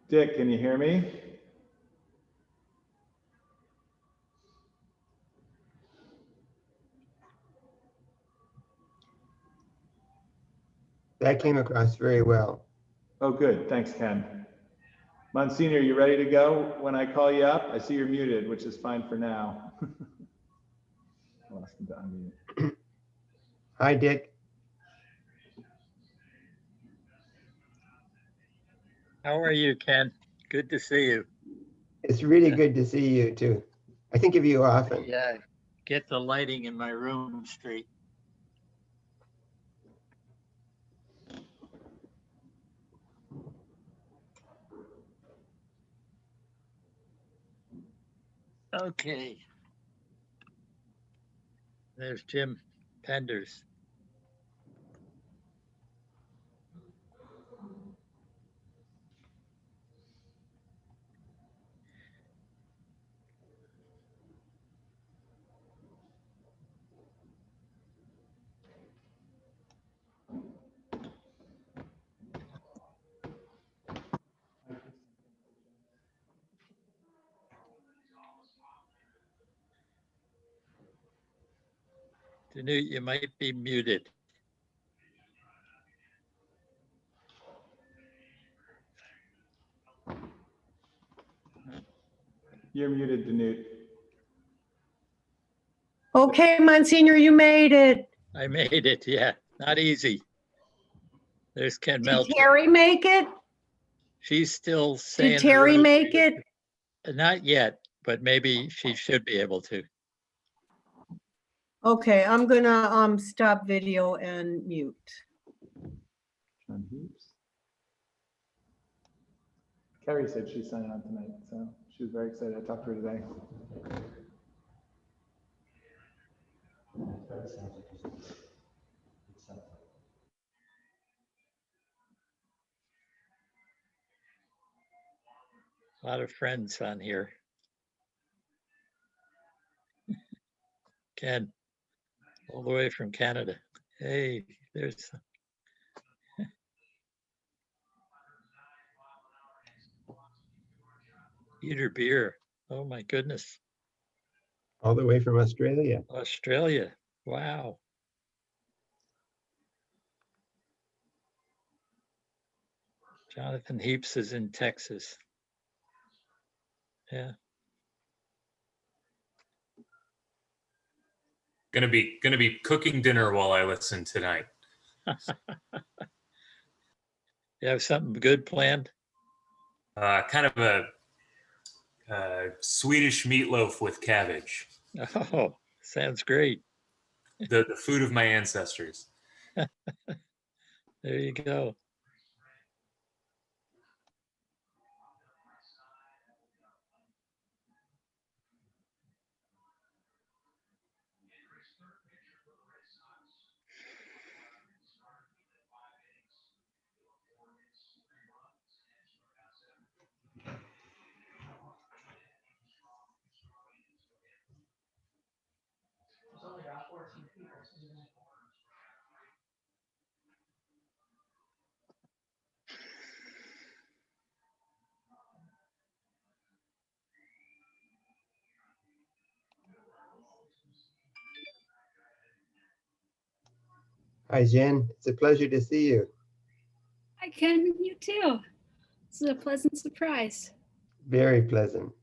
Dick, can you hear me? That came across very well. Oh, good. Thanks, Ken. Monsignor, you ready to go when I call you up? I see you're muted, which is fine for now. I lost him to unmute. Hi, Dick. How are you, Ken? Good to see you. It's really good to see you too. I think of you often. Yeah, get the lighting in my room straight. Okay. There's Jim Penders. Danute, you might be muted. You're muted, Danute. Okay, Monsignor, you made it. I made it, yeah. Not easy. There's Ken Did Melcher. Terry make it? She's still saying. Did Terry make it? Not yet, but maybe she should be able to. Okay, I'm gonna stop video and mute. John Heaps. Carrie said she's signing on tonight, so she was very excited. I talked to her today. A lot of friends on here. Ken, all the way from Canada. Hey, there's Peter Beer. Oh my goodness. All the way from Australia. Australia. Wow. Jonathan Heaps is in Texas. Yeah. Gonna be cooking dinner while I listen tonight. You have something good planned? Kind of a Swedish meatloaf with cabbage. Oh, sounds great. The food of my ancestors. There you go. Hi, Jen. It's a pleasure to see you. Hi, Ken. You too. This is a pleasant surprise. Very pleasant.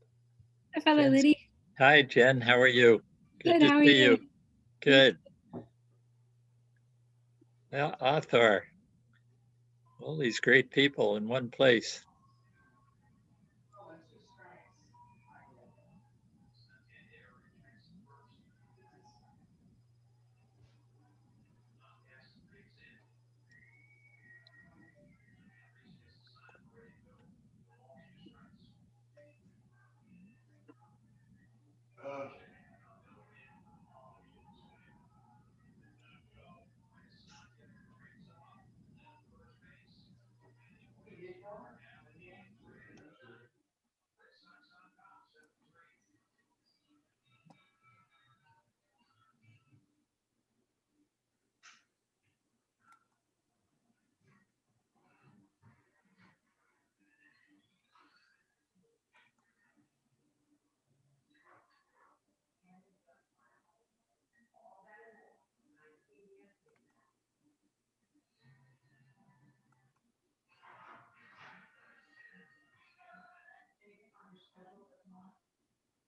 Hi, Father Jen's- Liddy. Hi, Jen. How are you? Good, to how are see you? Good. Well, Arthur. All these great people in one place.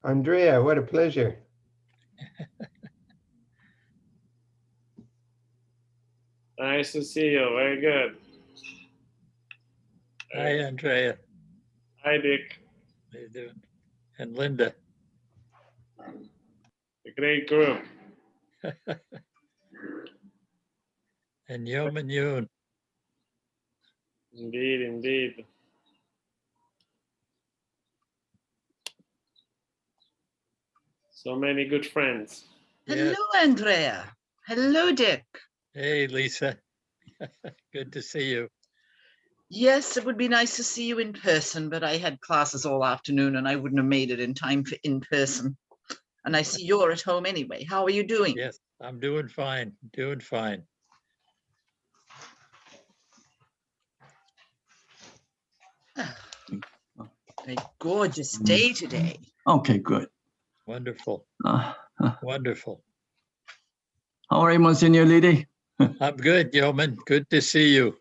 Andrea, what a pleasure. Nice to see you. Very good. Hi, Andrea. Hi, Dick. How you doing? And Linda. A great group. And Yom and Yoon. Indeed, indeed. So many good friends. Yes. Hello, Andrea. Hello, Dick. Hey, Lisa. Good to see you. Yes, it would be nice to see you in person, but I had classes all afternoon and I wouldn't have made it in time for in person. And I see you're at home anyway. How are you doing? Yes, I'm doing fine. Doing fine. A gorgeous day today. Okay, good. Wonderful. Uh, Wonderful. how are you, Monsignor Lady? I'm good, Yeoman. Good to see you.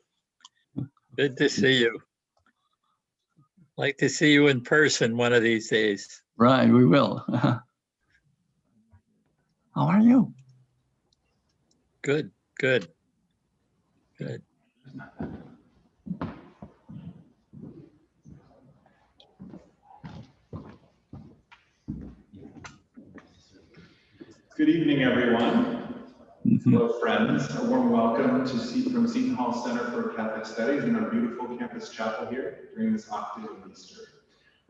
Good to see you. Like to see you in person one of these days. Right, we will. How are you? Good, good, good. Good evening, everyone. Hello, friends. A warm welcome to from Seton Hall Center for Catholic Studies in our beautiful campus chapel here during this octave of Easter.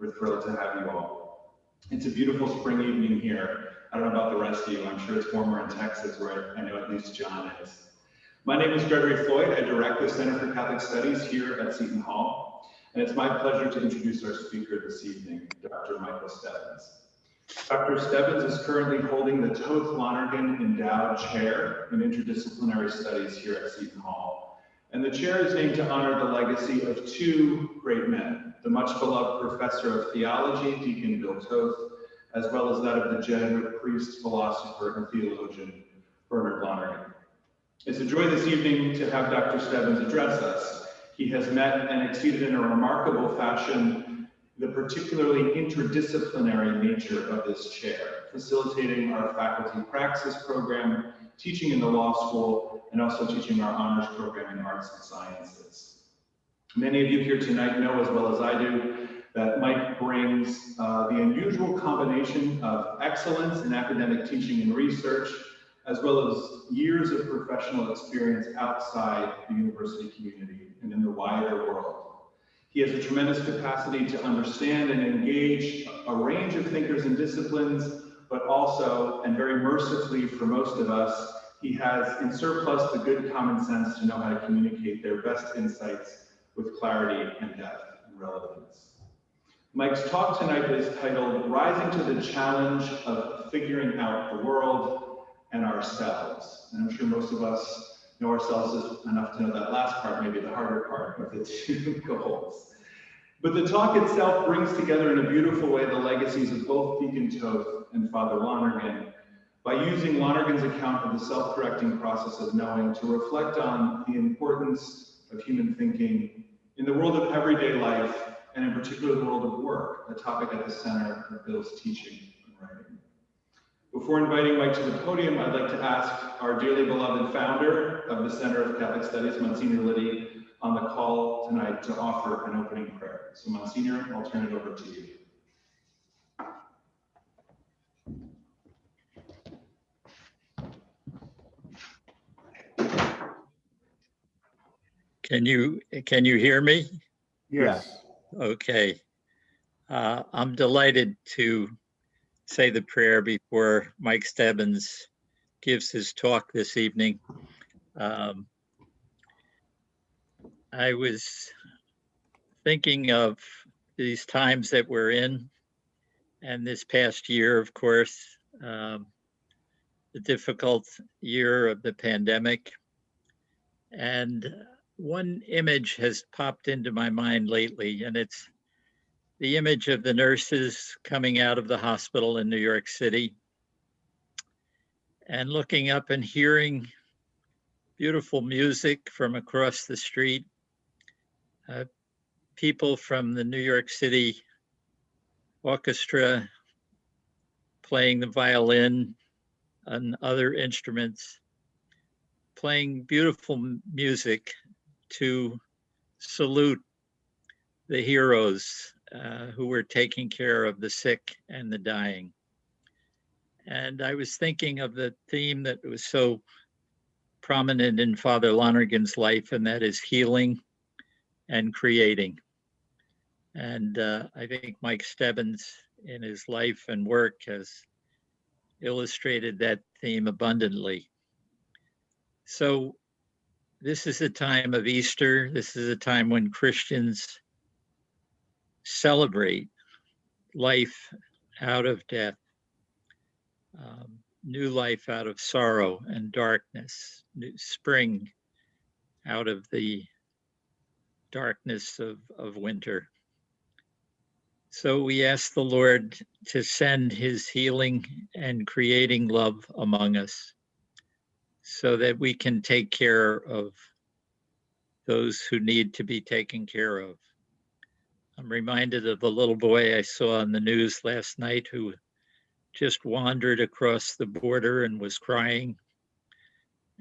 We're thrilled to have you all. It's a beautiful spring evening here. I don't know about the rest of you. I'm sure it's warmer in Texas, where I know at least John is. My name is Gregory Floyd. I direct the Center for Catholic Studies here at Seton Hall. And it's my pleasure to introduce our speaker this evening, Dr. Michael Stebbins. Dr. Stebbins is currently holding the Toth Lonergan Endowed Chair in Interdisciplinary Studies here at Seton Hall. And the chair is named to honor the legacy of two great men, the much beloved professor of theology, Deacon Bill Toth, as well as that of the Jesuit priest, philosopher, and theologian, Bernard Lonergan. It's a joy this evening to have Dr. Stebbins address us. He has met and exceeded in a remarkable fashion the particularly interdisciplinary nature of this chair, facilitating our faculty praxis program, teaching in the law school, and also teaching our honors program in arts and sciences. Many of you here tonight know as well as I do that Mike brings the unusual combination of excellence in academic teaching and research, as well as years of professional experience outside the university community and in the wider world. He has a tremendous capacity to understand and engage a range of thinkers and disciplines, but also, and very mercifully for most of us, he has in surplus the good common sense to know how to communicate their best insights with clarity and depth and relevance. Mike's talk tonight is titled Rising to the Challenge of Figuring Out the World and Ourselves. And I'm sure most of us know ourselves enough to know that last part, maybe the harder part of the two goals. But the talk itself brings together in a beautiful way the legacies of both Deacon Toth and Father Lonergan by using Lonergan's account of the self-correcting process of knowing to reflect on the importance of human thinking in the world of everyday life, and in particular the world of work, a topic at the center of Bill's teaching and writing. Before inviting Mike to the podium, I'd like to ask our dearly beloved founder of the Center of Catholic Studies, Monsignor Liddy, on the call tonight to offer an opening prayer. So Monsignor, I'll turn it over to you. Can you hear me? Yes. Okay. I'm delighted to say the prayer before Mike Stebbins gives his talk this evening. I was thinking of these times that we're in, and this past year, of course, the difficult year of the pandemic. And one image has popped into my mind lately, and it's the image of the nurses coming out of the hospital in New York City and looking up and hearing beautiful music from across the street. People from the New York City Orchestra playing the violin and other instruments, playing beautiful music to salute the heroes who were taking care of the sick and the dying. And I was thinking of the theme that was so prominent in Father Lonergan's life, and that is healing and creating. And I think Mike Stebbins in his life and work has illustrated that theme abundantly. So this is a time of Easter. This is a time when Christians celebrate life out of death, new life out of sorrow and darkness, new spring out of the darkness of winter. So we ask the Lord to send his healing and creating love among us so that we can take care of those who need to be taken care of. I'm reminded of the little boy I saw on the news last night who just wandered across the border and was crying,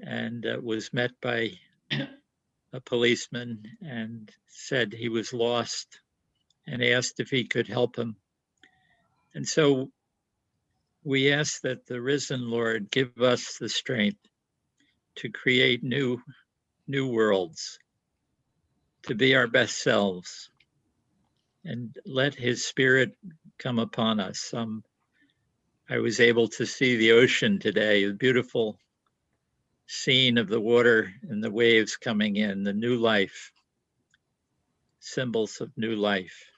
and was met by a policeman and said he was lost and asked if he could help him. And so we ask that the risen Lord give us the strength to create new worlds, to be our best selves, and let his spirit come upon us. I was able to see the ocean today, a beautiful scene of the water and the waves coming in, the new life, symbols of new life.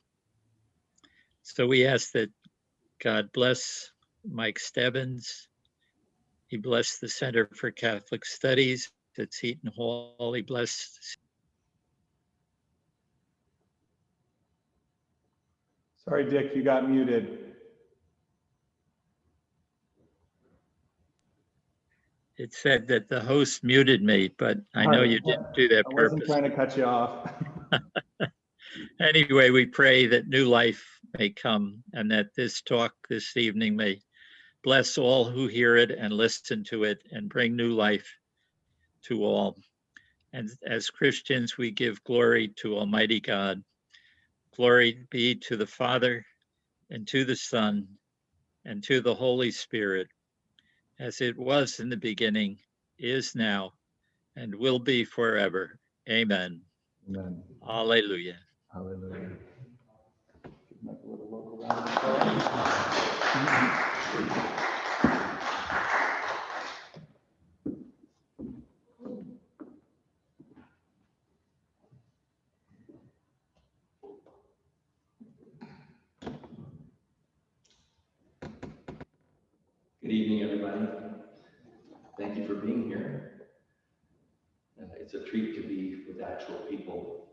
So we ask that God bless Mike Stebbins. He blessed the Center for Catholic Studies at Seton Hall. He blessed. Sorry, Dick, you got muted. It said that the host muted me, but I know you didn't do that I wasn't purposely. trying to cut you off. Anyway, we pray that new life may come and that this talk this evening may bless all who hear it and listen to it and bring new life to all. And as Christians, we give glory to Almighty God. Glory be to the Father and to the Son and to the Holy Spirit, as it was in the beginning, is now, and will be forever. Amen. Amen. Alleluia. Hallelujah. Give Mike a little local round of applause. Good evening, everybody. Thank you for being here. It's a treat to be with actual people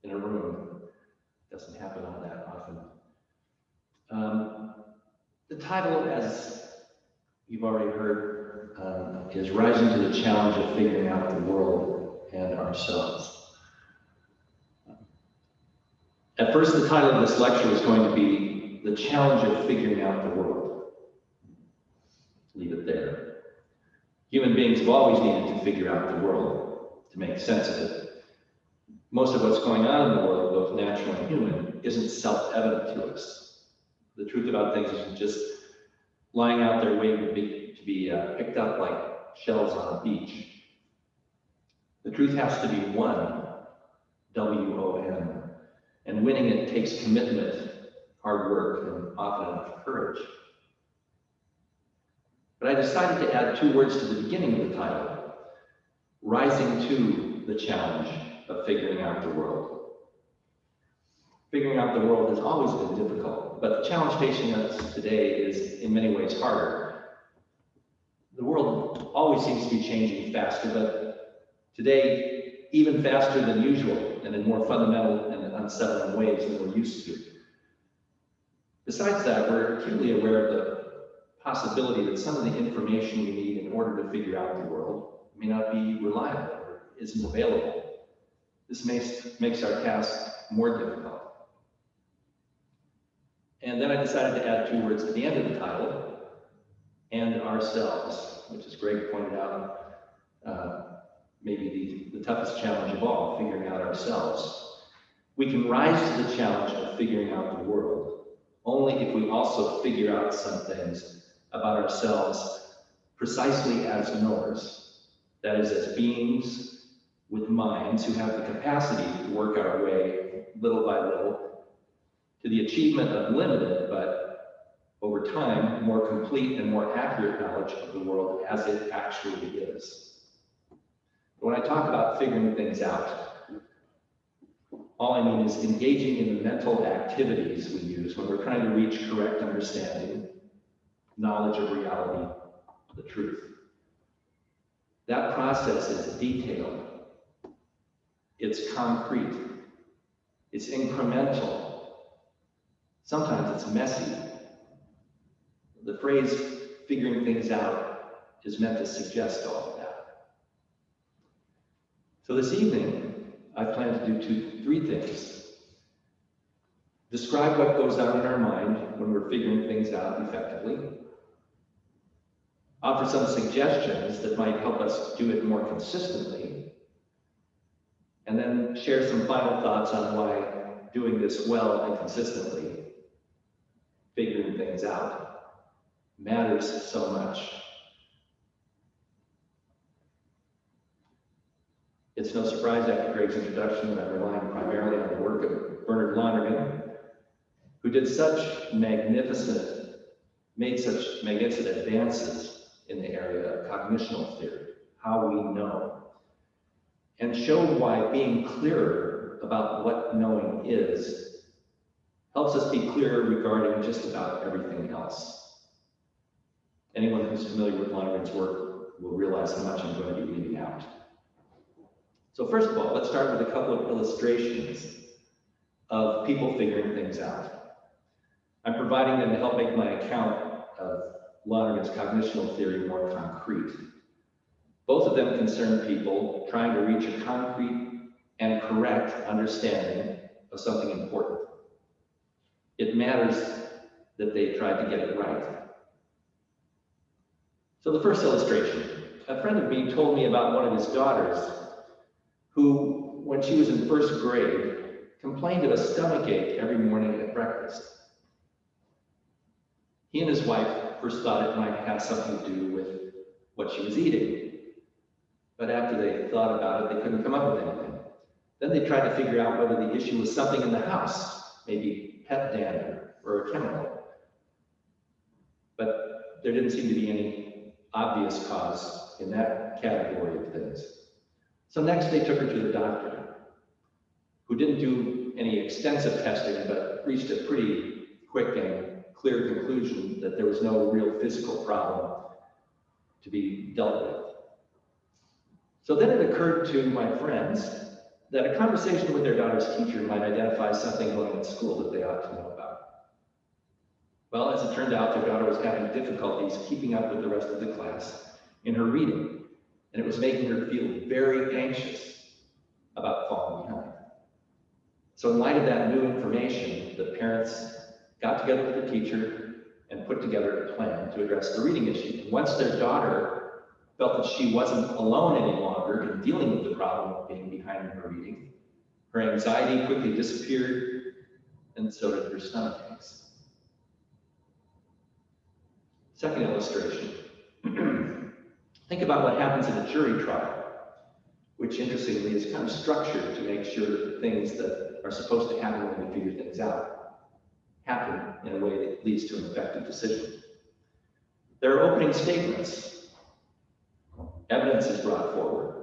in a room. It doesn't happen all that often. The title, as you've already heard, is Rising to the Challenge of Figuring Out the World and Ourselves. At first, the title of this lecture was going to be The Challenge of Figuring Out the World. Leave it there. Human beings have always needed to figure out the world, to make sense of it. Most of what's going on in the world, both natural and human, isn't self-evident to us. The truth about things isn't just lying out there waiting to be picked up like shells on a beach. The truth has to be won, W-O-N, and winning it takes commitment, hard work, and often enough courage. But I decided to add 2 words to the beginning of the title, Rising to the Challenge of Figuring Out the World. Figuring out the world has always been difficult, but the challenge facing us today is in many ways harder. The world always seems to be changing faster, but today even faster than usual and in more fundamental and unsettling ways than we're used to. Besides that, we're acutely aware of the possibility that some of the information we need in order to figure out the world may not be reliable or isn't available. This makes our task more difficult. And then I decided to add 2 words at the end of the title, and ourselves, which, as Greg pointed out, maybe the toughest challenge of all, figuring out ourselves. We can rise to the challenge of figuring out the world only if we also figure out some things about ourselves precisely as knowers, that is, as beings with minds who have the capacity to work our way little by little to the achievement of limited, but over time, more complete and more accurate knowledge of the world as it actually is. When I talk about figuring things out, all I mean is engaging in the mental activities we use when we're trying to reach correct understanding, knowledge of reality, the truth. That process is detailed, it's concrete, it's incremental, sometimes it's messy. The phrase figuring things out is meant to suggest all of that. So this evening, I plan to do three things. Describe what goes on in our mind when we're figuring things out effectively. Offer some suggestions that might help us do it more consistently. And then share some final thoughts on why doing this well and consistently, figuring things out, matters so much. It's no surprise after Greg's introduction that I'm relying primarily on the work of Bernard Lonergan, who did made such magnificent advances in the area of cognitional theory, how we know, and showed why being clearer about what knowing is helps us be clearer regarding just about everything else. Anyone who's familiar with Lonergan's work will realize how much I'm going to be leaving out. So first of all, let's start with a couple of illustrations of people figuring things out. I'm providing them to help make my account of Lonergan's cognitional theory more concrete. Both of them concern people trying to reach a concrete and correct understanding of something important. It matters that they tried to get it right. So the first illustration, a friend of mine told me about one of his daughters who, when she was in first grade, complained of a stomachache every morning at breakfast. He and his wife first thought it might have something to do with what she was eating. But after they thought about it, they couldn't come up with anything. Then they tried to figure out whether the issue was something in the house, maybe pet dander or a chemical. But there didn't seem to be any obvious cause in that category of things. So next they took her to the doctor, who didn't do any extensive testing, but reached a pretty quick and clear conclusion that there was no real physical problem to be dealt with. So then it occurred to my friends that a conversation with their daughter's teacher might identify something going on at school that they ought to know about. Well, as it turned out, their daughter was having difficulties keeping up with the rest of the class in her reading, and it was making her feel very anxious about falling behind. So in light of that new information, the parents got together with the teacher and put together a plan to address the reading issue. Once their daughter felt that she wasn't alone any longer in dealing with the problem of being behind in her reading, her anxiety quickly disappeared, and so did her stomach aches. Second illustration. Think about what happens in a jury trial, which interestingly is kind of structured to make sure that the things that are supposed to happen when we figure things out happen in a way that leads to an effective decision. There are opening statements. Evidence is brought forward.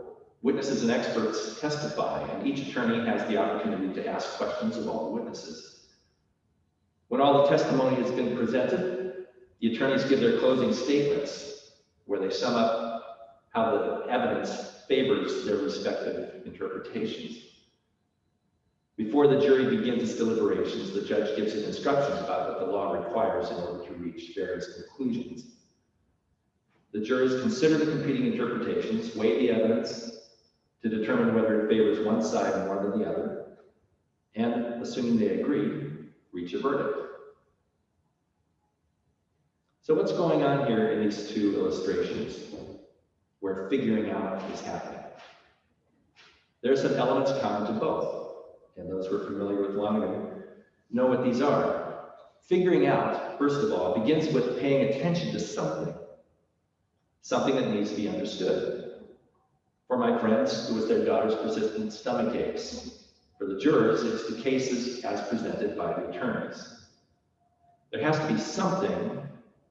Witnesses and experts testify, and each attorney has the opportunity to ask questions of all the witnesses. When all the testimony has been presented, the attorneys give their closing statements where they sum up how the evidence favors their respective interpretations. Before the jury begins its deliberations, the judge gives them instructions about what the law requires in order to reach various conclusions. The jurors consider the competing interpretations, weigh the evidence to determine whether it favors one side more than the other, and, assuming they agree, reach a verdict. So what's going on here in these two illustrations where figuring out is happening? There are some elements common to both, and those who are familiar with Lonergan know what these are. Figuring out, first of all, begins with paying attention to something that needs to be understood. For my friends, it was their daughter's persistent stomach aches. For the jurors, it's the cases as presented by the attorneys. There has to be something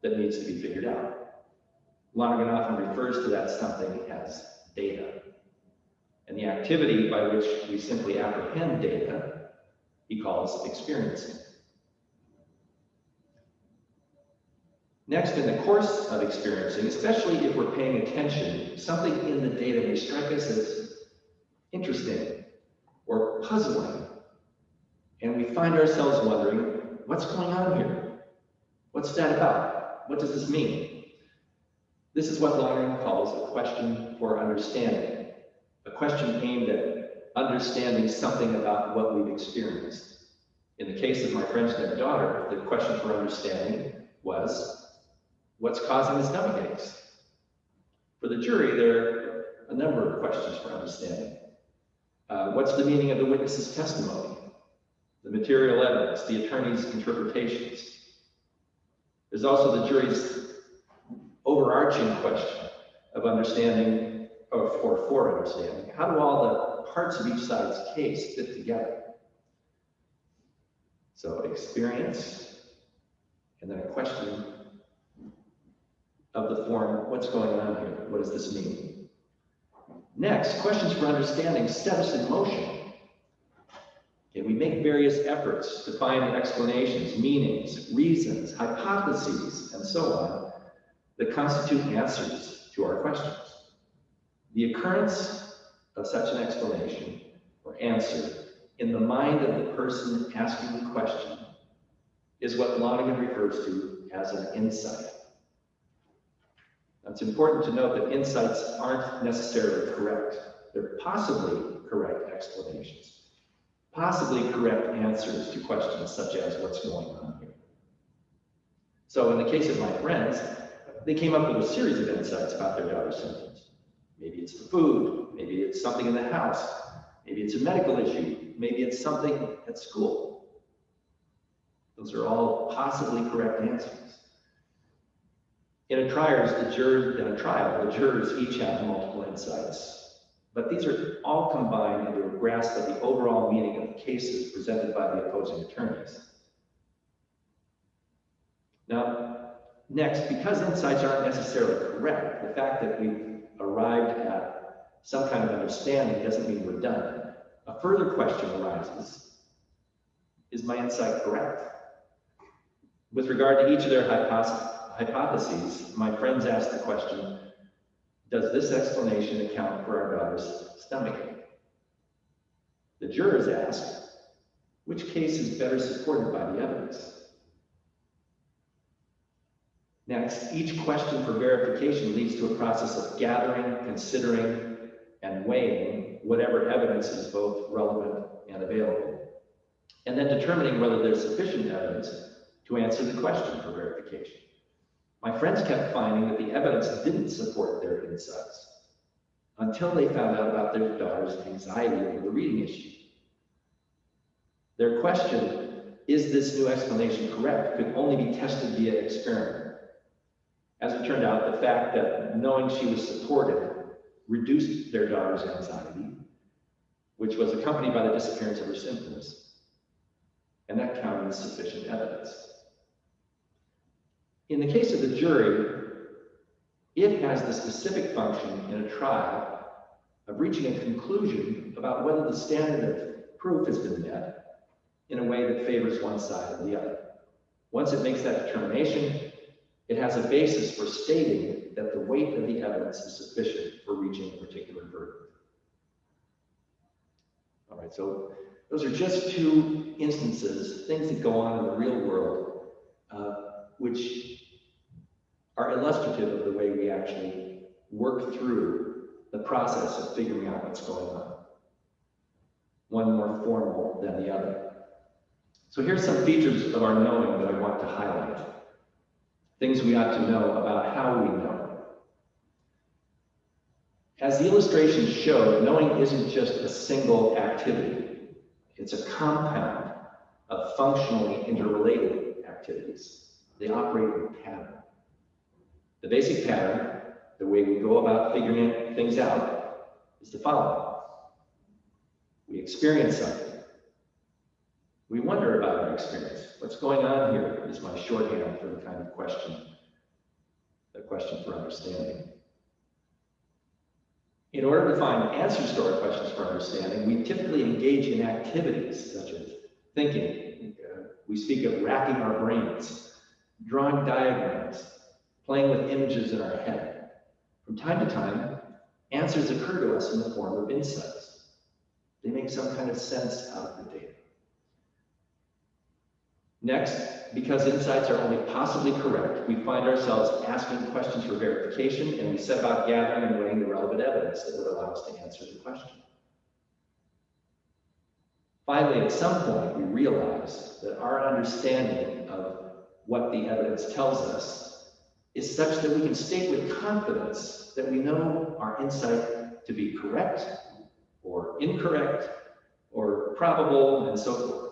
that needs to be figured out. Lonergan often refers to that something as data. And the activity by which we simply apprehend data, he calls experiencing. Next, in the course of experiencing, especially if we're paying attention, something in the data may strike us as interesting or puzzling. And we find ourselves wondering, what's going on here? What's that about? What does this mean? This is what Lonergan calls a question for understanding, a question aimed at understanding something about what we've experienced. In the case of my friends and their daughter, the question for understanding was, what's causing the stomach aches? For the jury, there are a number of questions for understanding. What's the meaning of the witness's testimony? The material evidence, the attorney's interpretations. There's also the jury's overarching question of understanding, or for understanding. How do all the parts of each side's case fit together? So experience, and then a question of the form, what's going on here? What does this mean? Next, questions for understanding set us in motion. Okay, we make various efforts to find explanations, meanings, reasons, hypotheses, and so on that constitute answers to our questions. The occurrence of such an explanation or answer in the mind of the person asking the question is what Lonergan refers to as an insight. It's important to note that insights aren't necessarily correct. They're possibly correct explanations, possibly correct answers to questions such as what's going on here. So in the case of my friends, they came up with a series of insights about their daughter's symptoms. Maybe it's the food, maybe it's something in the house, maybe it's a medical issue, maybe it's something at school. Those are all possibly correct answers. In a trial, the jurors each have multiple insights, but these are all combined into a grasp of the overall meaning of the cases presented by the opposing attorneys. Now, next, because insights aren't necessarily correct, the fact that we've arrived at some kind of understanding doesn't mean we're done. A further question arises: is my insight correct? With regard to each of their hypotheses, my friends asked the question, does this explanation account for our daughter's stomachache? The jurors asked, which case is better supported by the evidence? Next, each question for verification leads to a process of gathering, considering, and weighing whatever evidence is both relevant and available, and then determining whether there's sufficient evidence to answer the question for verification. My friends kept finding that the evidence didn't support their insights until they found out about their daughter's anxiety over the reading issue. Their question, is this new explanation correct, could only be tested via experiment. As it turned out, the fact that knowing she was supported reduced their daughter's anxiety, which was accompanied by the disappearance of her symptoms, and that counted as sufficient evidence. In the case of the jury, it has the specific function in a trial of reaching a conclusion about whether the standard of proof has been met in a way that favors one side or the other. Once it makes that determination, it has a basis for stating that the weight of the evidence is sufficient for reaching a particular verdict. All right, so those are just two instances, things that go on in the real world, which are illustrative of the way we actually work through the process of figuring out what's going on. One more formal than the other. So here's some features of our knowing that I want to highlight. things we ought to know about how we know. As the illustration showed, knowing isn't just a single activity. It's a compound of functionally interrelated activities. They operate in a pattern. The basic pattern, the way we go about figuring things out, is the following. We experience something. We wonder about our experience. What's going on here is my shorthand for the kind of question, the question for understanding. In order to find answers to our questions for understanding, we typically engage in activities such as thinking. We speak of racking our brains, drawing diagrams, playing with images in our head. From time to time, answers occur to us in the form of insights. They make some kind of sense out of the data. Next, because insights are only possibly correct, we find ourselves asking questions for verification, and we set about gathering and weighing the relevant evidence that would allow us to answer the question. Finally, at some point, we realize that our understanding of what the evidence tells us is such that we can state with confidence that we know our insight to be correct, or incorrect, or probable, and so forth.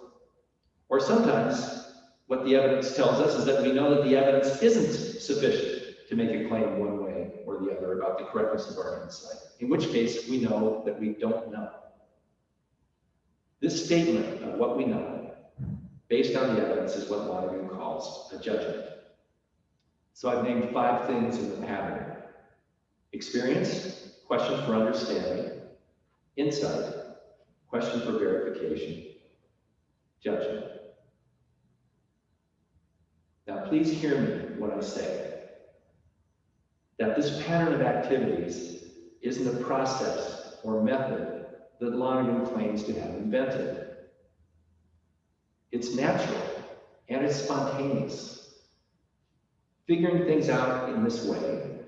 Or sometimes, what the evidence tells us is that we know that the evidence isn't sufficient to make a claim one way or the other about the correctness of our insight, in which case we know that we don't know. This statement of what we know, based on the evidence, is what Lonergan calls a judgment. So I've named 5 things in the pattern: experience, question for understanding; insight, question for verification; judgment. Now, please hear me when I say that this pattern of activities isn't a process or method that Lonergan claims to have invented. It's natural and it's spontaneous. Figuring things out in this way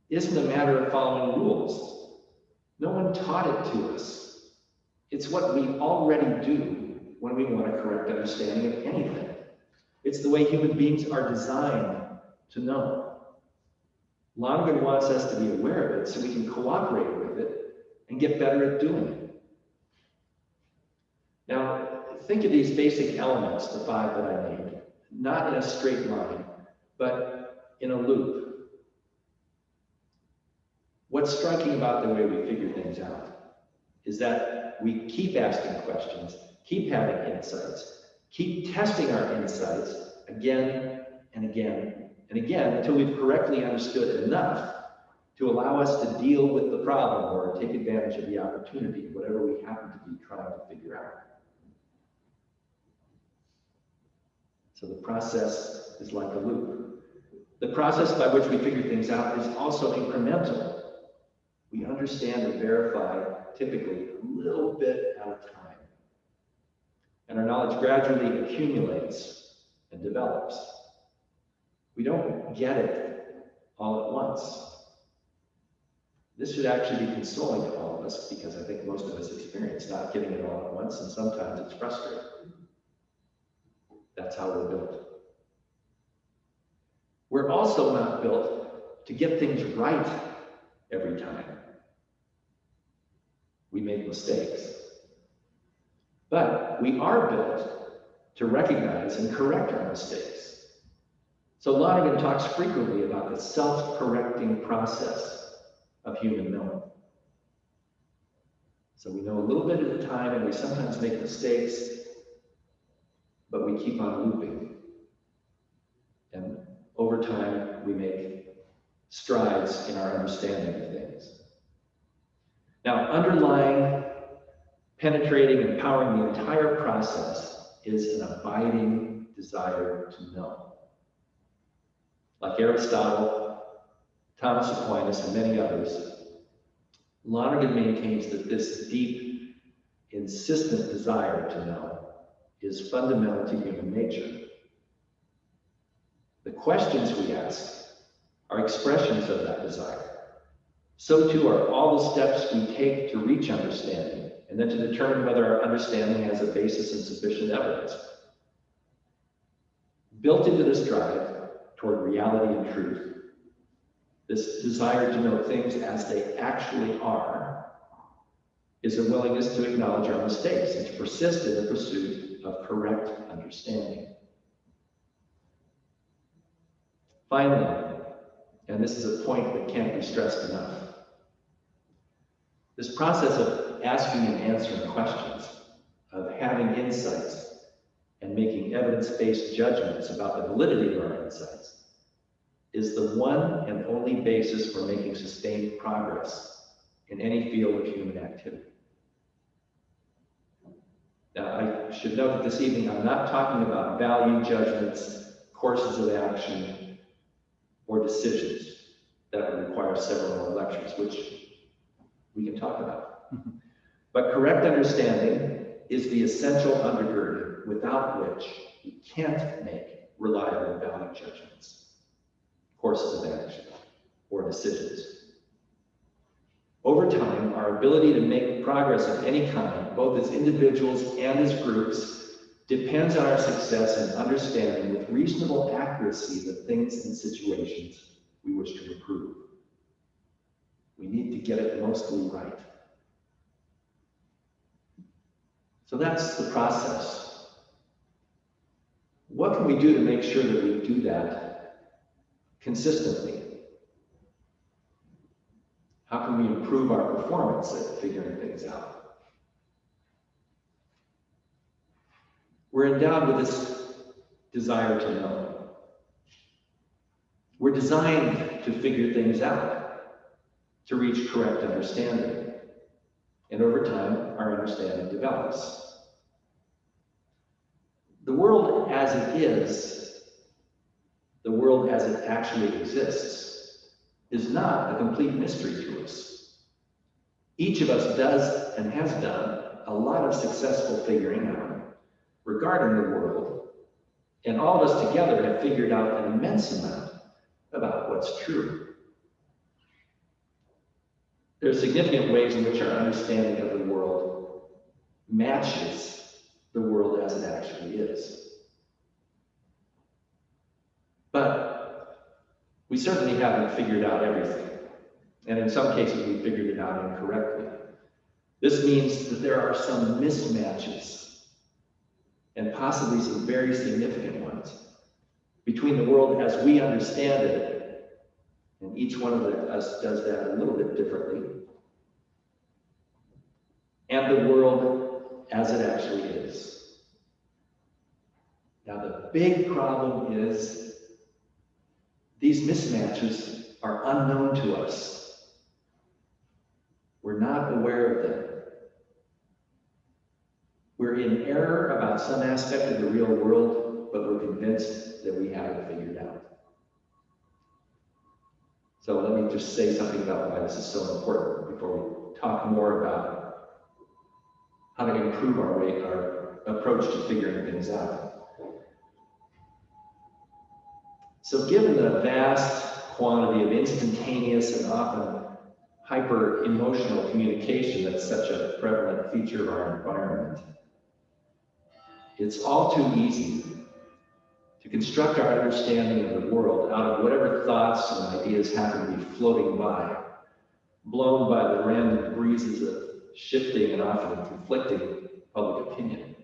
isn't a matter of following rules. No one taught it to us. It's what we already do when we want a correct understanding of anything. It's the way human beings are designed to know. Lonergan wants us to be aware of it so we can cooperate with it and get better at doing it. Now, think of these basic elements, the 5 that I named, not in a straight line, but in a loop. What's striking about the way we figure things out is that we keep asking questions, keep having insights, keep testing our insights again and again and again until we've correctly understood enough to allow us to deal with the problem or take advantage of the opportunity, whatever we happen to be trying to figure out. So the process is like a loop. The process by which we figure things out is also incremental. We understand and verify typically a little bit at a time. And our knowledge gradually accumulates and develops. We don't get it all at once. This should actually be consoling to all of us because I think most of us experience not getting it all at once, and sometimes it's frustrating. That's how we're built. We're also not built to get things right every time. We make mistakes. But we are built to recognize and correct our mistakes. So Lonergan talks frequently about the self-correcting process of human knowing. So we know a little bit at a time, and we sometimes make mistakes, but we keep on looping. And over time, we make strides in our understanding of things. Now, underlying, penetrating, and powering the entire process is an abiding desire to know. Like Aristotle, Thomas Aquinas, and many others, Lonergan maintains that this deep, insistent desire to know is fundamental to human nature. The questions we ask are expressions of that desire. So too are all the steps we take to reach understanding, and then to determine whether our understanding has a basis in sufficient evidence. Built into this drive toward reality and truth. This desire to know things as they actually are is a willingness to acknowledge our mistakes and to persist in the pursuit of correct understanding. Finally, and this is a point that can't be stressed enough, this process of asking and answering questions, of having insights, and making evidence-based judgments about the validity of our insights is the one and only basis for making sustained progress in any field of human activity. Now, I should note that this evening I'm not talking about value judgments, courses of action, or decisions that would require several more lectures, which we can talk about. But correct understanding is the essential undergirding without which you can't make reliable value judgments, courses of action, or decisions. Over time, our ability to make progress of any kind, both as individuals and as groups, depends on our success in understanding with reasonable accuracy the things and situations we wish to improve. We need to get it mostly right. So that's the process. What can we do to make sure that we do that consistently? How can we improve our performance at figuring things out? We're endowed with this desire to know. We're designed to figure things out, to reach correct understanding. And over time, our understanding develops. The world as it is, the world as it actually exists, is not a complete mystery to us. Each of us does and has done a lot of successful figuring out regarding the world, and all of us together have figured out an immense amount about what's true. There are significant ways in which our understanding of the world matches the world as it actually is. But we certainly haven't figured out everything. And in some cases, we figured it out incorrectly. This means that there are some mismatches, and possibly some very significant ones, between the world as we understand it, and each one of us does that a little bit differently, and the world as it actually is. Now, the big problem is these mismatches are unknown to us. We're not aware of them. We're in error about some aspect of the real world, but we're convinced that we have it figured out. So let me just say something about why this is so important before we talk more about how to improve our approach to figuring things out. So given the vast quantity of instantaneous and often hyper-emotional communication that's such a prevalent feature of our environment, it's all too easy to construct our understanding of the world out of whatever thoughts and ideas happen to be floating by, blown by the random breezes of shifting and often conflicting public opinion.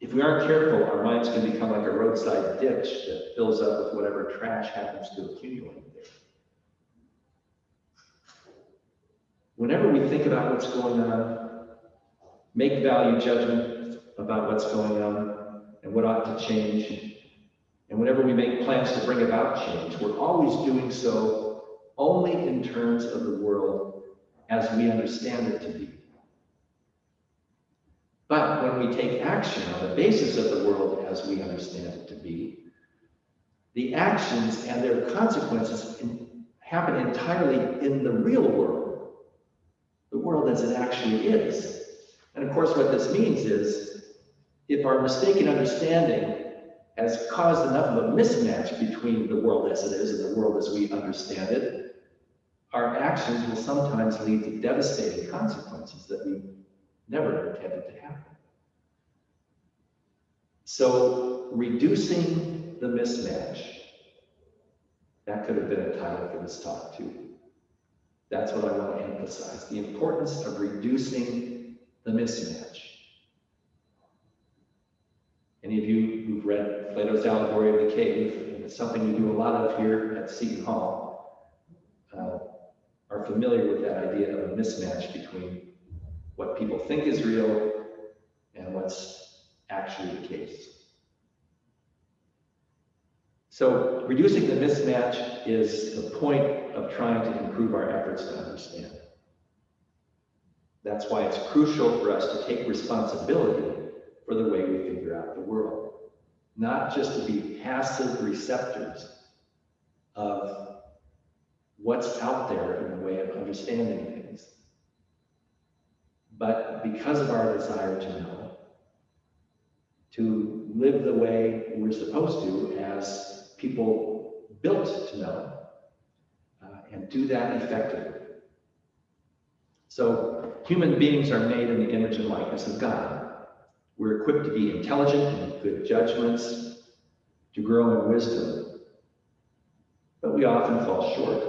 If we aren't careful, our minds can become like a roadside ditch that fills up with whatever trash happens to accumulate there. Whenever we think about what's going on, make value judgment about what's going on and what ought to change, and whenever we make plans to bring about change, we're always doing so only in terms of the world as we understand it to be. But when we take action on the basis of the world as we understand it to be, the actions and their consequences happen entirely in the real world, the world as it actually is. And of course, what this means is, if our mistaken understanding has caused enough of a mismatch between the world as it is and the world as we understand it, our actions will sometimes lead to devastating consequences that we never intended to happen. So reducing the mismatch That could have been a title for this talk too. That's what I want to emphasize, the importance of reducing the mismatch. Any of you who've read Plato's Allegory of the Cave, and it's something we do a lot of here at Seton Hall, are familiar with that idea of a mismatch between what people think is real and what's actually the case. So reducing the mismatch is the point of trying to improve our efforts to understand. That's why it's crucial for us to take responsibility for the way we figure out the world, not just to be passive receptors of what's out there in the way of understanding things, but because of our desire to know, to live the way we're supposed to as people built to know, and do that effectively. So human beings are made in the image and likeness of God. We're equipped to be intelligent and make good judgments, to grow in wisdom, but we often fall short.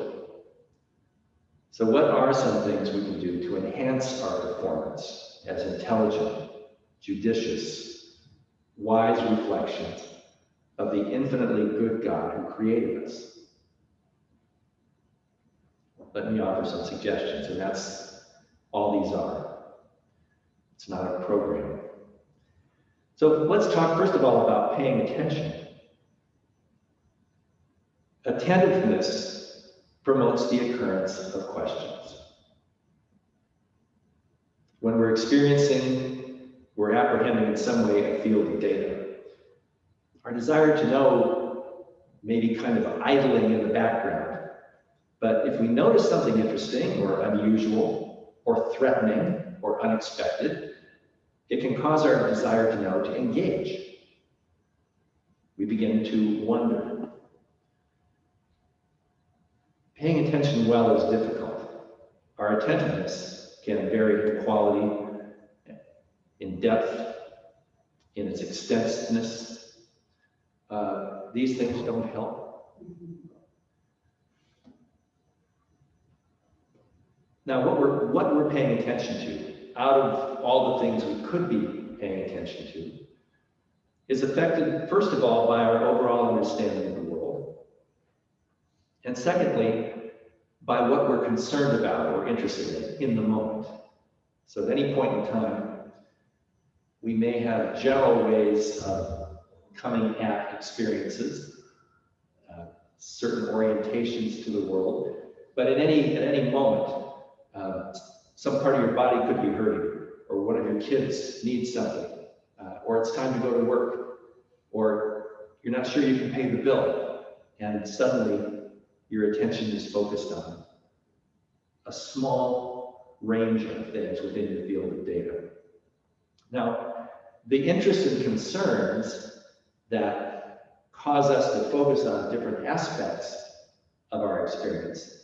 So what are some things we can do to enhance our performance as intelligent, judicious, wise reflections of the infinitely good God who created us? Let me offer some suggestions, and that's all these are. It's not a program. So let's talk first of all about paying attention. Attentiveness promotes the occurrence of questions. When we're experiencing, we're apprehending in some way a field of data, our desire to know may be kind of idling in the background. But if we notice something interesting or unusual or threatening or unexpected, it can cause our desire to know to engage. We begin to wonder. Paying attention well is difficult. Our attentiveness can vary in quality, in depth, in its extensiveness. These things don't help. Now, what we're paying attention to, out of all the things we could be paying attention to, is affected, first of all, by our overall understanding of the world. And secondly, by what we're concerned about or interested in the moment. So at any point in time, we may have general ways of coming at experiences, certain orientations to the world, but at any moment, some part of your body could be hurting, or one of your kids needs something, or it's time to go to work, or you're not sure you can pay the bill, and suddenly your attention is focused on a small range of things within your field of data. Now, the interests and concerns that cause us to focus on different aspects of our experience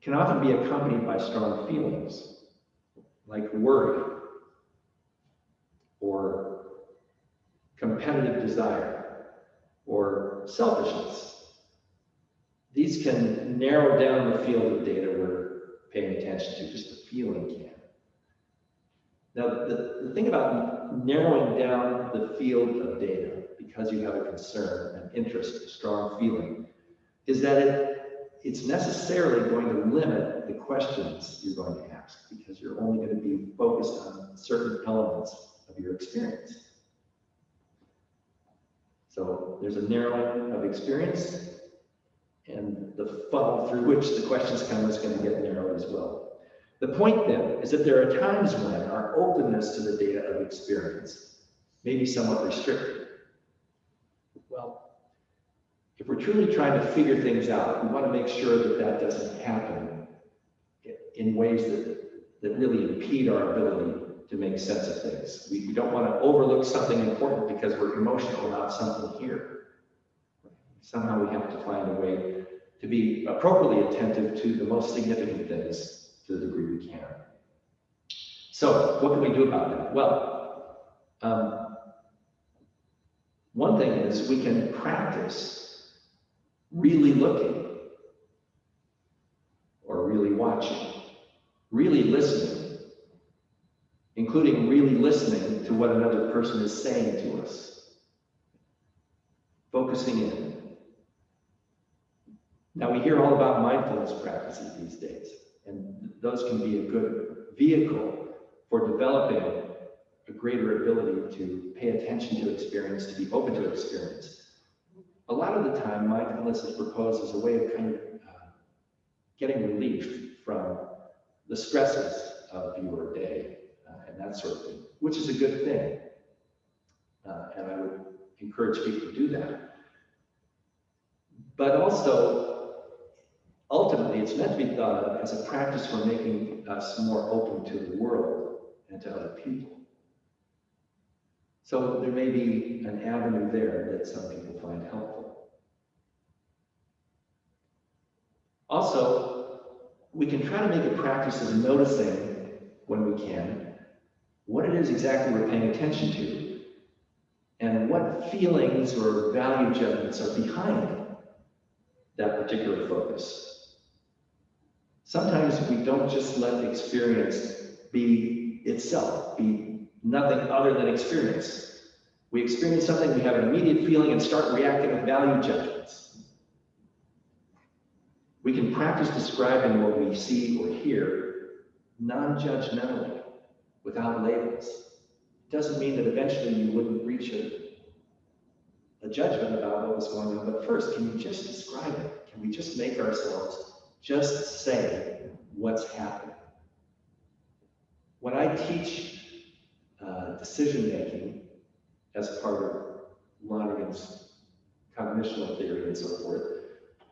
can often be accompanied by strong feelings, like worry, or competitive desire, or selfishness. These can narrow down the field of data we're paying attention to, just the feeling can. Now, the thing about narrowing down the field of data, because you have a concern, an interest, a strong feeling, is that it's necessarily going to limit the questions you're going to ask, because you're only going to be focused on certain elements of your experience. So there's a narrowing of experience, and the funnel through which the questions come is going to get narrowed as well. The point then is that there are times when our openness to the data of experience may be somewhat restricted. Well, if we're truly trying to figure things out, we want to make sure that that doesn't happen in ways that really impede our ability to make sense of things. We don't want to overlook something important because we're emotional about something here. Somehow we have to find a way to be appropriately attentive to the most significant things to the degree we can. So what can we do about that? Well, one thing is we can practice really looking really listening, including really listening to what another person is saying to us. Focusing in. Now, we hear all about mindfulness practices these days, and those can be a good vehicle for developing a greater ability to pay attention to experience, to be open to experience. A lot of the time, mindfulness is proposed as a way of kind of getting relief from the stresses of your day and that sort of thing, which is a good thing. And I would encourage people to do that. But also, ultimately, it's meant to be thought of as a practice for making us more open to the world and to other people. So there may be an avenue there that some people find helpful. Also, we can try to make a practice of noticing, when we can, what it is exactly we're paying attention to, and what feelings or value judgments are behind that particular focus. Sometimes we don't just let experience be itself, be nothing other than experience. We experience something, we have an immediate feeling and start reacting with value judgments. We can practice describing what we see or hear non-judgmentally, without labels. It doesn't mean that eventually you wouldn't reach a judgment about what was going on, but first, can you just describe it? Can we just make ourselves just say what's happening? When I teach decision-making as part of Lonergan's cognitional theory and so forth,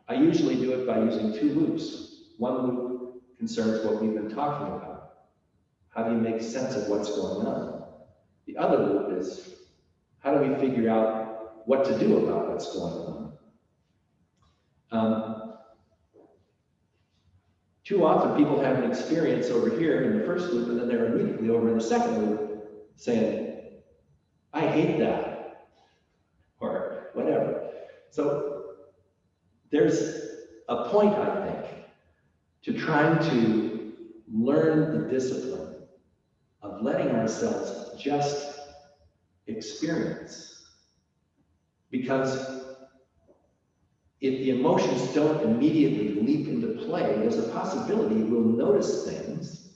I usually do it by using two loops. One loop concerns what we've been talking about. How do you make sense of what's going on? The other loop is, how do we figure out what to do about what's going on? Too often people have an experience over here in the first loop, and then they're immediately over in the second loop saying, I hate that, or whatever. So there's a point, I think, to trying to learn the discipline of letting ourselves just experience. Because if the emotions don't immediately leap into play, there's a possibility we'll notice things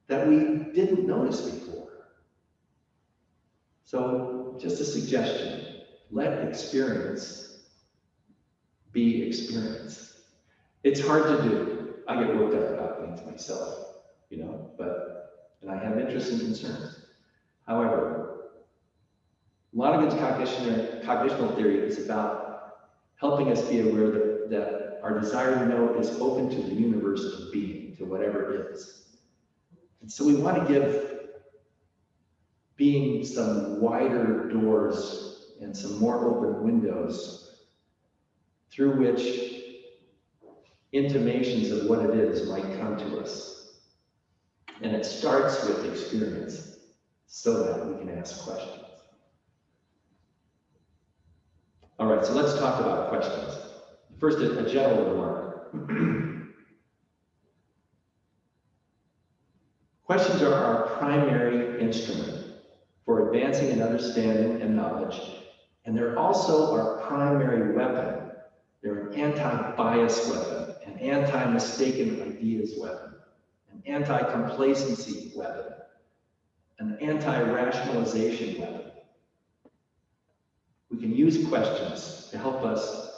that we didn't notice before. So just a suggestion, let experience be experience. It's hard to do. I get worked up about things myself, and I have interests and concerns. However, Lonergan's cognitional theory is about helping us be aware that our desire to know is open to the universe of being, to whatever it is. And so we want to give being some wider doors and some more open windows through which intimations of what it is might come to us. And it starts with experience so that we can ask questions. All right, so let's talk about questions. First, a general remark. Questions are our primary instrument for advancing in understanding and knowledge, and they're also our primary weapon. They're an anti-bias weapon, an anti-mistaken ideas weapon, an anti-complacency weapon, an anti-rationalization weapon. We can use questions to help us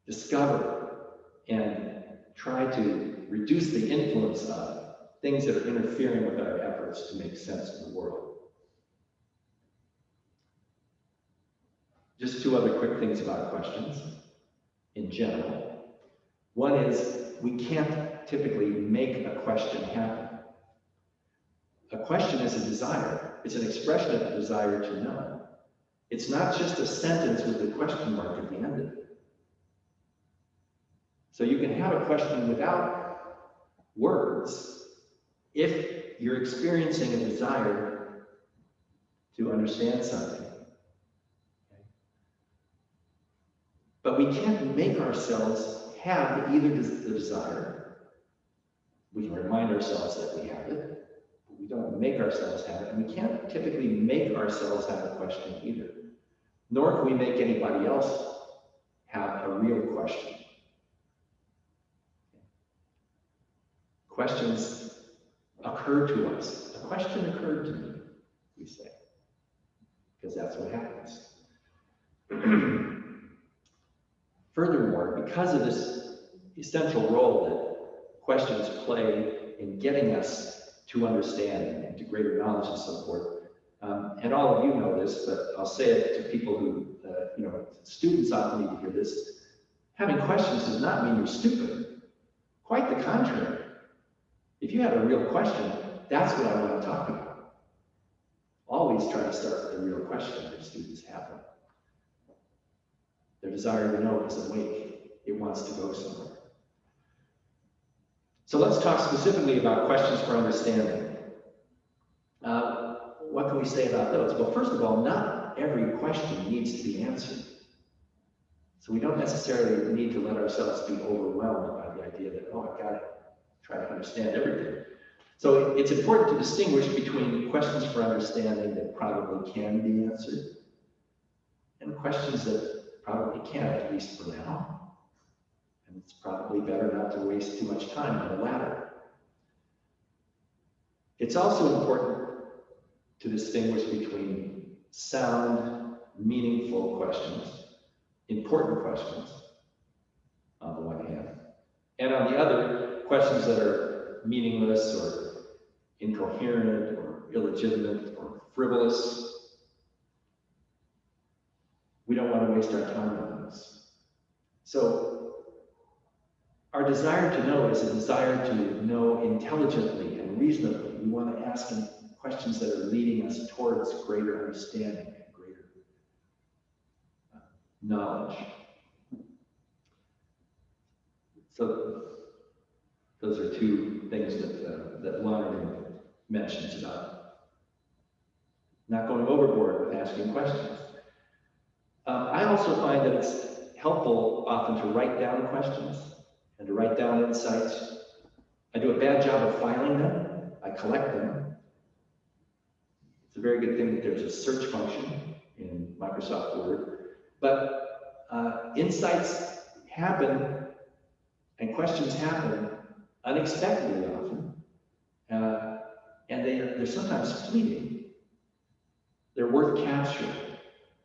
discover and try to reduce the influence of things that are interfering with our efforts to make sense of the world. Just two other quick things about questions in general. One is we can't typically make a question happen. A question is a desire. It's an expression of a desire to know. It's not just a sentence with a question mark at the end of it. So you can have a question without words if you're experiencing a desire to understand something. But we can't make ourselves have either the desire We can remind ourselves that we have it, but we don't make ourselves have it, and we can't typically make ourselves have a question either, nor can we make anybody else have a real question. Questions occur to us. A question occurred to me, we say, because that's what happens. Furthermore, because of this essential role that questions play in getting us to understanding and to greater knowledge and so forth, and all of you know this, but I'll say it to people who, students often need to hear this. Having questions does not mean you're stupid. Quite the contrary. If you have a real question, that's what I want to talk about. Always try to start with a real question if students have them. Their desire to know is awake. It wants to go somewhere. So let's talk specifically about questions for understanding. What can we say about those? Well, first of all, not every question needs to be answered. So we don't necessarily need to let ourselves be overwhelmed by the idea that, oh, I've got to try to understand everything. So it's important to distinguish between questions for understanding that probably can be answered and questions that probably can't, at least for now. And it's probably better not to waste too much time on the latter. It's also important to distinguish between sound, meaningful questions, important questions, on the one hand, and on the other, questions that are meaningless or incoherent or illegitimate or frivolous. We don't want to waste our time on those. So our desire to know is a desire to know intelligently and reasonably. We want to ask questions that are leading us towards greater understanding and greater knowledge. So those are two things that Lonergan mentions about not going overboard with asking questions. I also find that it's helpful often to write down questions and to write down insights. I do a bad job of filing them. I collect them. It's a very good thing that there's a search function in Microsoft Word. But insights happen and questions happen unexpectedly often, and they're sometimes fleeting. They're worth capturing.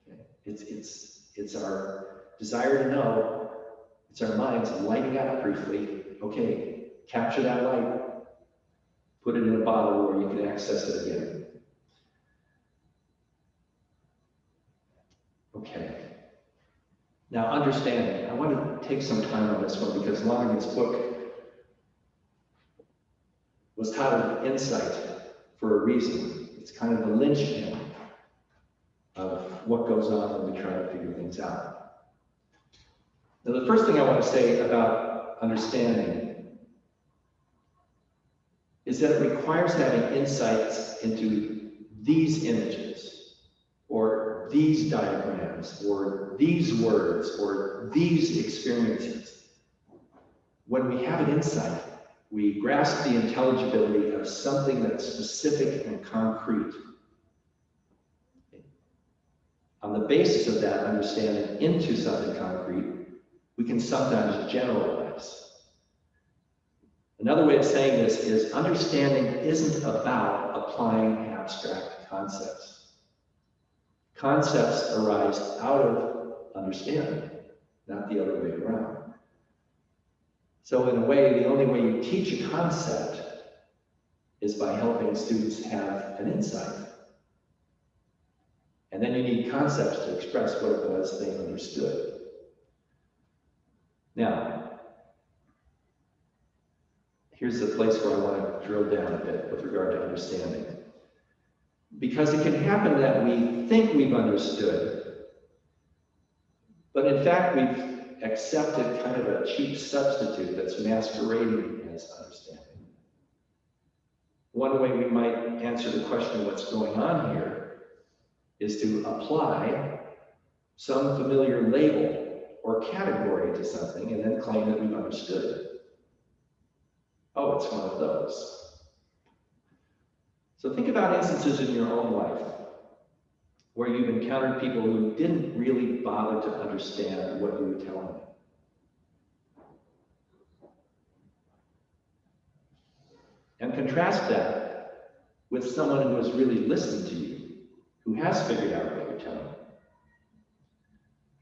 Okay? It's our desire to know. It's our minds lighting up briefly. Okay, capture that light. Put it in a bottle where you can access it again. Okay. Now, understanding. I want to take some time on this one because Lonergan's book was titled Insight for a reason. It's kind of the linchpin of what goes on when we try to figure things out. Now, the first thing I want to say about understanding is that it requires having insights into these images, or these diagrams, or these words, or these experiences. When we have an insight, we grasp the intelligibility of something that's specific and concrete. On the basis of that understanding into something concrete, we can sometimes generalize. Another way of saying this is understanding isn't about applying abstract concepts. Concepts arise out of understanding, not the other way around. So in a way, the only way you teach a concept is by helping students have an insight. And then you need concepts to express what it was they understood. Now, here's the place where I want to drill down a bit with regard to understanding. Because it can happen that we think we've understood, but in fact we've accepted kind of a cheap substitute that's masquerading as understanding. One way we might answer the question, what's going on here, is to apply some familiar label or category to something and then claim that we've understood it. Oh, it's one of those. So think about instances in your own life where you've encountered people who didn't really bother to understand what you were telling them. And contrast that with someone who has really listened to you, who has figured out what you're telling them.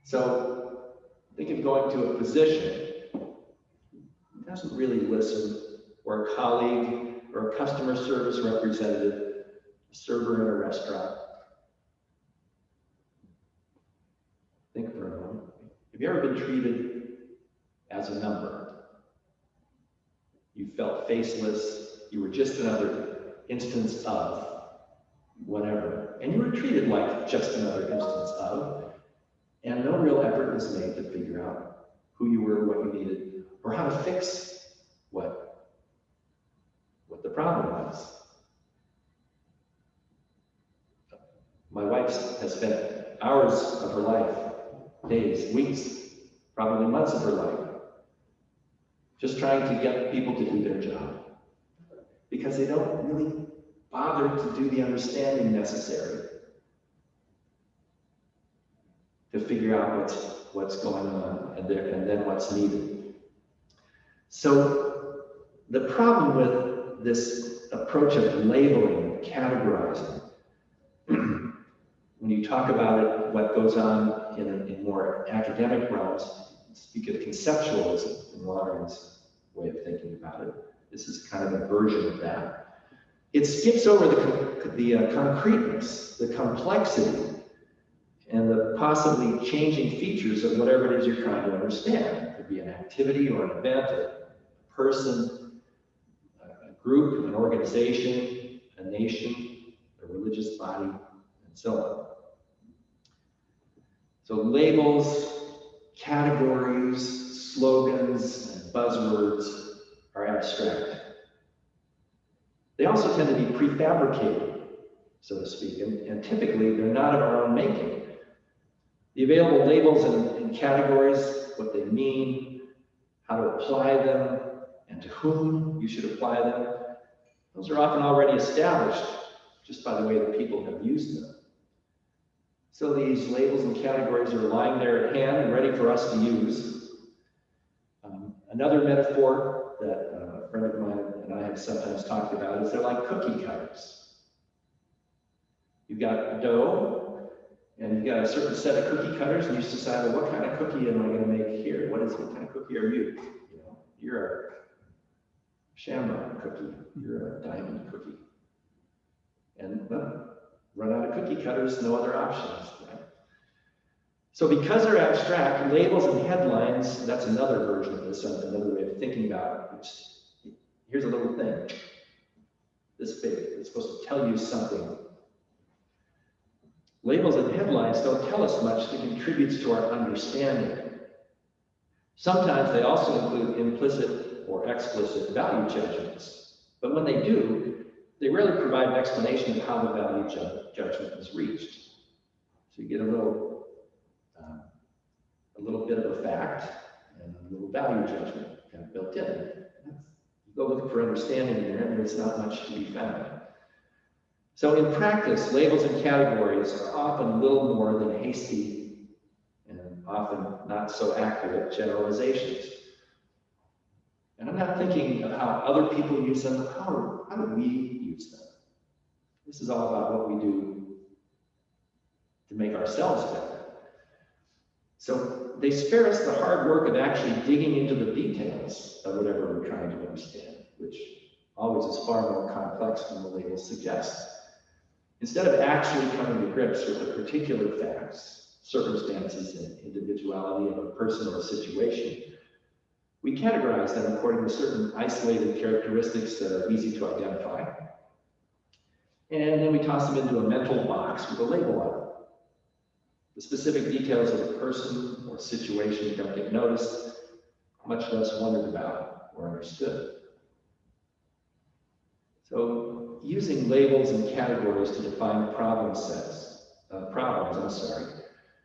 So think of going to a physician who doesn't really listen, or a colleague, or a customer service representative, a server in a restaurant. Think for a moment. Have you ever been treated as a number? You felt faceless, you were just another instance of whatever, and you were treated like just another instance of, and no real effort was made to figure out who you were, what you needed, or how to fix what the problem was. My wife has spent hours of her life, days, weeks, probably months of her life, just trying to get people to do their job, because they don't really bother to do the understanding necessary to figure out what's going on and then what's needed. So the problem with this approach of labeling, categorizing, when you talk about it, what goes on in more academic realms, speak of conceptualism in Lonergan's way of thinking about it. This is kind of a version of that. It skips over the concreteness, the complexity, and the possibly changing features of whatever it is you're trying to understand. It could be an activity or an event, a person, a group, an organization, a nation, a religious body, and so on. So labels, categories, slogans, and buzzwords are abstract. They also tend to be prefabricated, so to speak, and typically they're not of our own making. The available labels and categories, what they mean, how to apply them, and to whom you should apply them, those are often already established just by the way that people have used them. So these labels and categories are lying there at hand and ready for us to use. Another metaphor that a friend of mine and I have sometimes talked about is they're like cookie cutters. You've got dough, and you've got a certain set of cookie cutters, and you decide, well, what kind of cookie am I going to make here? What kind of cookie are you? You know, you're a shamrock cookie. You're a diamond cookie. And run out of cookie cutters, no other options, right? So because they're abstract, labels and headlines, that's another version of this, another way of thinking about it. Here's a little thing, this big, it's supposed to tell you something. Labels and headlines don't tell us much that contributes to our understanding. Sometimes they also include implicit or explicit value judgments, but when they do, they rarely provide an explanation of how the value judgment was reached. So you get a little bit of a fact and a little value judgment kind of built in. You go looking for understanding there, and there's not much to be found. So in practice, labels and categories are often little more than hasty and often not so accurate generalizations. And I'm not thinking of how other people use them, how do we use them? This is all about what we do to make ourselves better. So they spare us the hard work of actually digging into the details of whatever we're trying to understand, which always is far more complex than the labels suggest. Instead of actually coming to grips with the particular facts, circumstances, and individuality of a person or a situation, we categorize them according to certain isolated characteristics that are easy to identify. And then we toss them into a mental box with a label on it. The specific details of a person or situation don't get noticed, much less wondered about or understood. So using labels and categories to define problems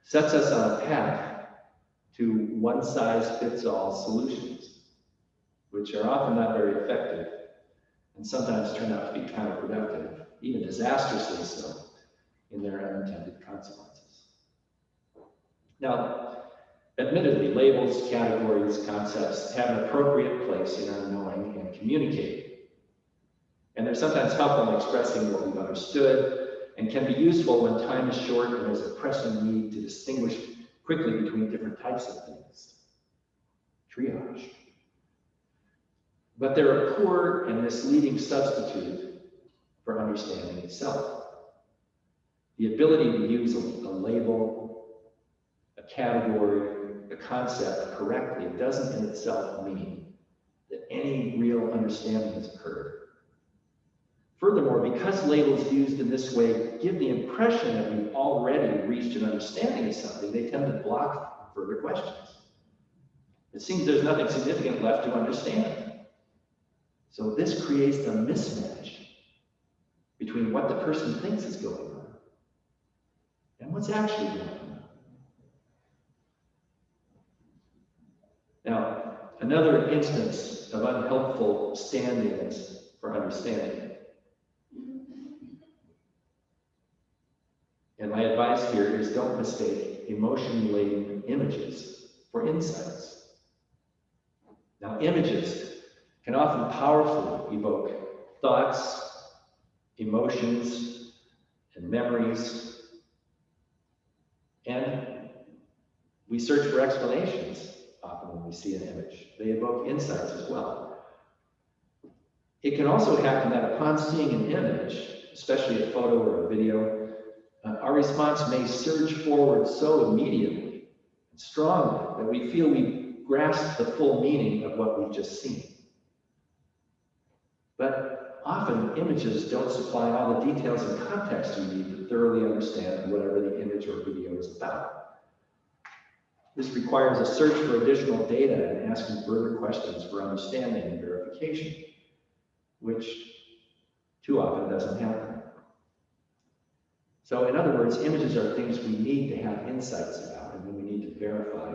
sets us on a path to one-size-fits-all solutions, which are often not very effective and sometimes turn out to be counterproductive, even disastrously so, in their unintended consequences. Now, admittedly, labels, categories, concepts have an appropriate place in our knowing and communicating. And they're sometimes helpful in expressing what we've understood and can be useful when time is short and there's a pressing need to distinguish quickly between different types of things. Triage. But they're a poor and misleading substitute for understanding itself. The ability to use a label, a category, a concept correctly doesn't in itself mean that any real understanding has occurred. Furthermore, because labels used in this way give the impression that we've already reached an understanding of something, they tend to block further questions. It seems there's nothing significant left to understand. So this creates a mismatch between what the person thinks is going on and what's actually going on. Now, another instance of unhelpful stand-ins for understanding. And my advice here is don't mistake emotion-laden images for insights. Now, images can often powerfully evoke thoughts, emotions, and memories. And we search for explanations often when we see an image. They evoke insights as well. It can also happen that upon seeing an image, especially a photo or a video, our response may surge forward so immediately and strongly that we feel we grasp the full meaning of what we've just seen. But often images don't supply all the details and context you need to thoroughly understand whatever the image or video is about. This requires a search for additional data and asking further questions for understanding and verification, which too often doesn't happen. So in other words, images are things we need to have insights about, and then we need to verify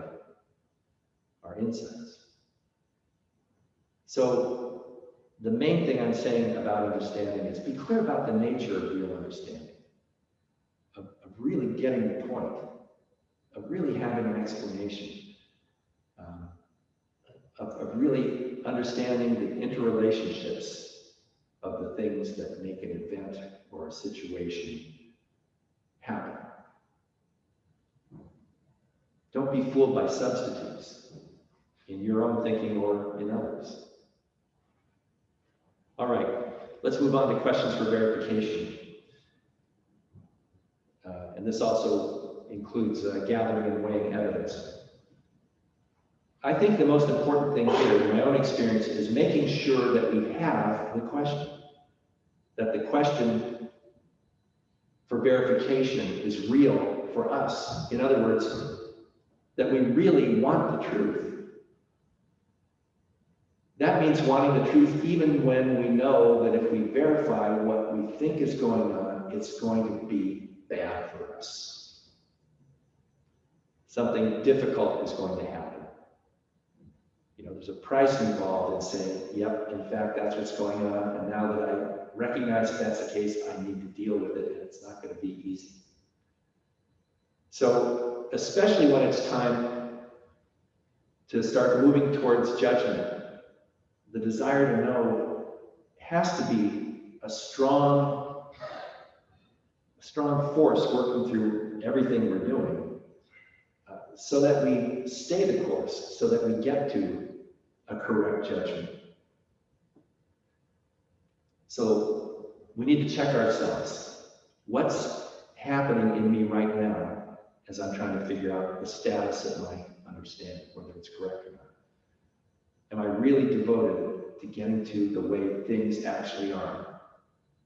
our insights. So the main thing I'm saying about understanding is be clear about the nature of real understanding, of really getting the point, of really having an explanation, of really understanding the interrelationships of the things that make an event or a situation happen. Don't be fooled by substitutes in your own thinking or in others. All right, let's move on to questions for verification. And this also includes gathering and weighing evidence. I think the most important thing here, in my own experience, is making sure that we have the question, that the question for verification is real for us. In other words, that we really want the truth. That means wanting the truth even when we know that if we verify what we think is going on, it's going to be bad for us. Something difficult is going to happen. You know, there's a price involved in saying, yep, in fact, that's what's going on. And now that I recognize that that's the case, I need to deal with it, and it's not going to be easy. So, especially when it's time to start moving towards judgment, the desire to know has to be a strong force working through everything we're doing, so that we stay the course, so that we get to a correct judgment. So we need to check ourselves. What's happening in me right now as I'm trying to figure out the status of my understanding, whether it's correct or not? Am I really devoted to getting to the way things actually are?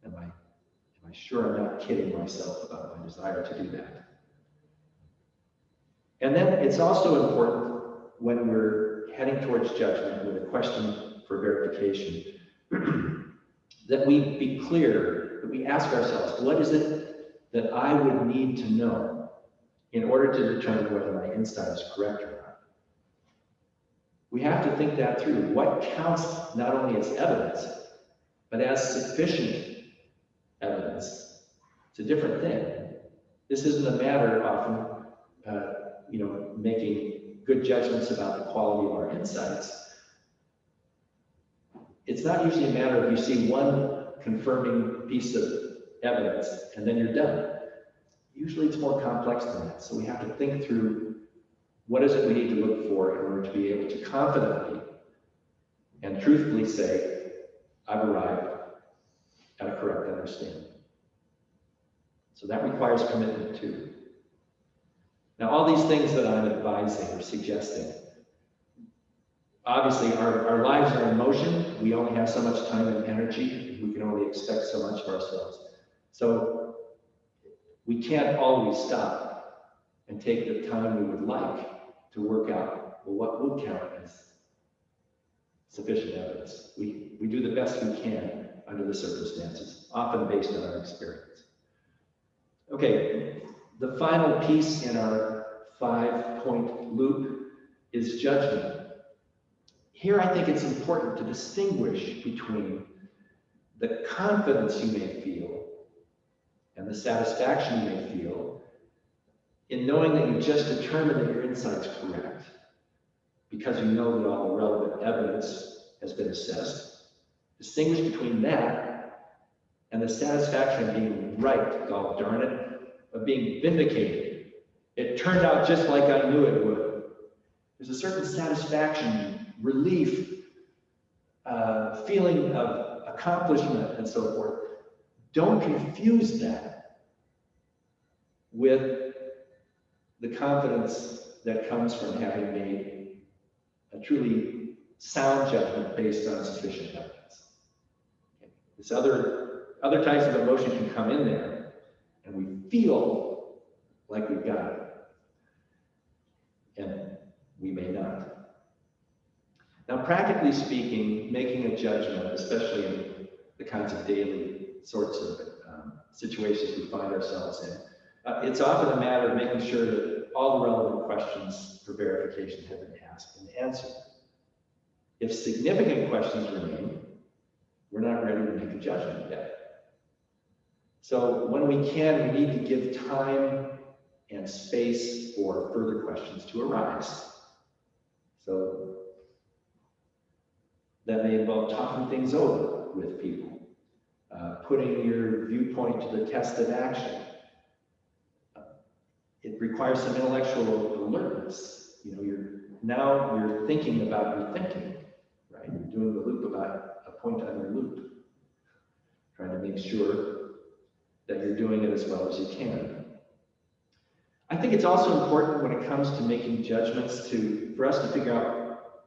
Am I sure I'm not kidding myself about my desire to do that? And then it's also important when we're heading towards judgment with a question for verification that we be clear, that we ask ourselves, what is it that I would need to know in order to determine whether my insight is correct or not? We have to think that through. What counts not only as evidence, but as sufficient evidence? It's a different thing. This isn't a matter often, making good judgments about the quality of our insights. It's not usually a matter of you see one confirming piece of evidence and then you're done. Usually it's more complex than that. So we have to think through what is it we need to look for in order to be able to confidently and truthfully say, I've arrived at a correct understanding. So that requires commitment too. Now, all these things that I'm advising or suggesting, obviously our lives are in motion. We only have so much time and energy. We can only expect so much of ourselves. So we can't always stop and take the time we would like to work out, well, what would count as sufficient evidence? We do the best we can under the circumstances, often based on our experience. Okay, the final piece in our 5-point loop is judgment. Here, I think it's important to distinguish between the confidence you may feel and the satisfaction you may feel in knowing that you just determined that your insight's correct because you know that all the relevant evidence has been assessed. Distinguish between that and the satisfaction of being right, God darn it, of being vindicated. It turned out just like I knew it would. There's a certain satisfaction, relief, feeling of accomplishment, and so forth. Don't confuse that with the confidence that comes from having made a truly sound judgment based on sufficient evidence. This other types of emotion can come in there, and we feel like we've got it, and we may not. Now, practically speaking, making a judgment, especially in the kinds of daily sorts of situations we find ourselves in, it's often a matter of making sure that all the relevant questions for verification have been asked and answered. If significant questions remain, we're not ready to make a judgment yet. So when we can, we need to give time and space for further questions to arise. So that may involve talking things over with people, putting your viewpoint to the test of action. It requires some intellectual alertness. You're thinking about your thinking, right? You're doing the loop about a point on your loop, trying to make sure that you're doing it as well as you can. I think it's also important when it comes to making judgments for us to figure out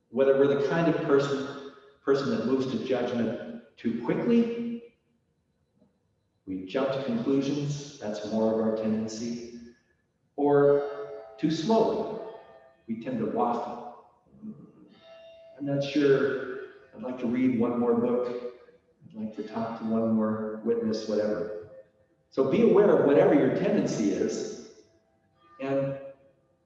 whether we're the kind of person that moves to judgment too quickly. We jump to conclusions, that's more of our tendency, or too slowly. We tend to waffle. I'm not sure, I'd like to read one more book, I'd like to talk to one more witness, whatever. So be aware of whatever your tendency is and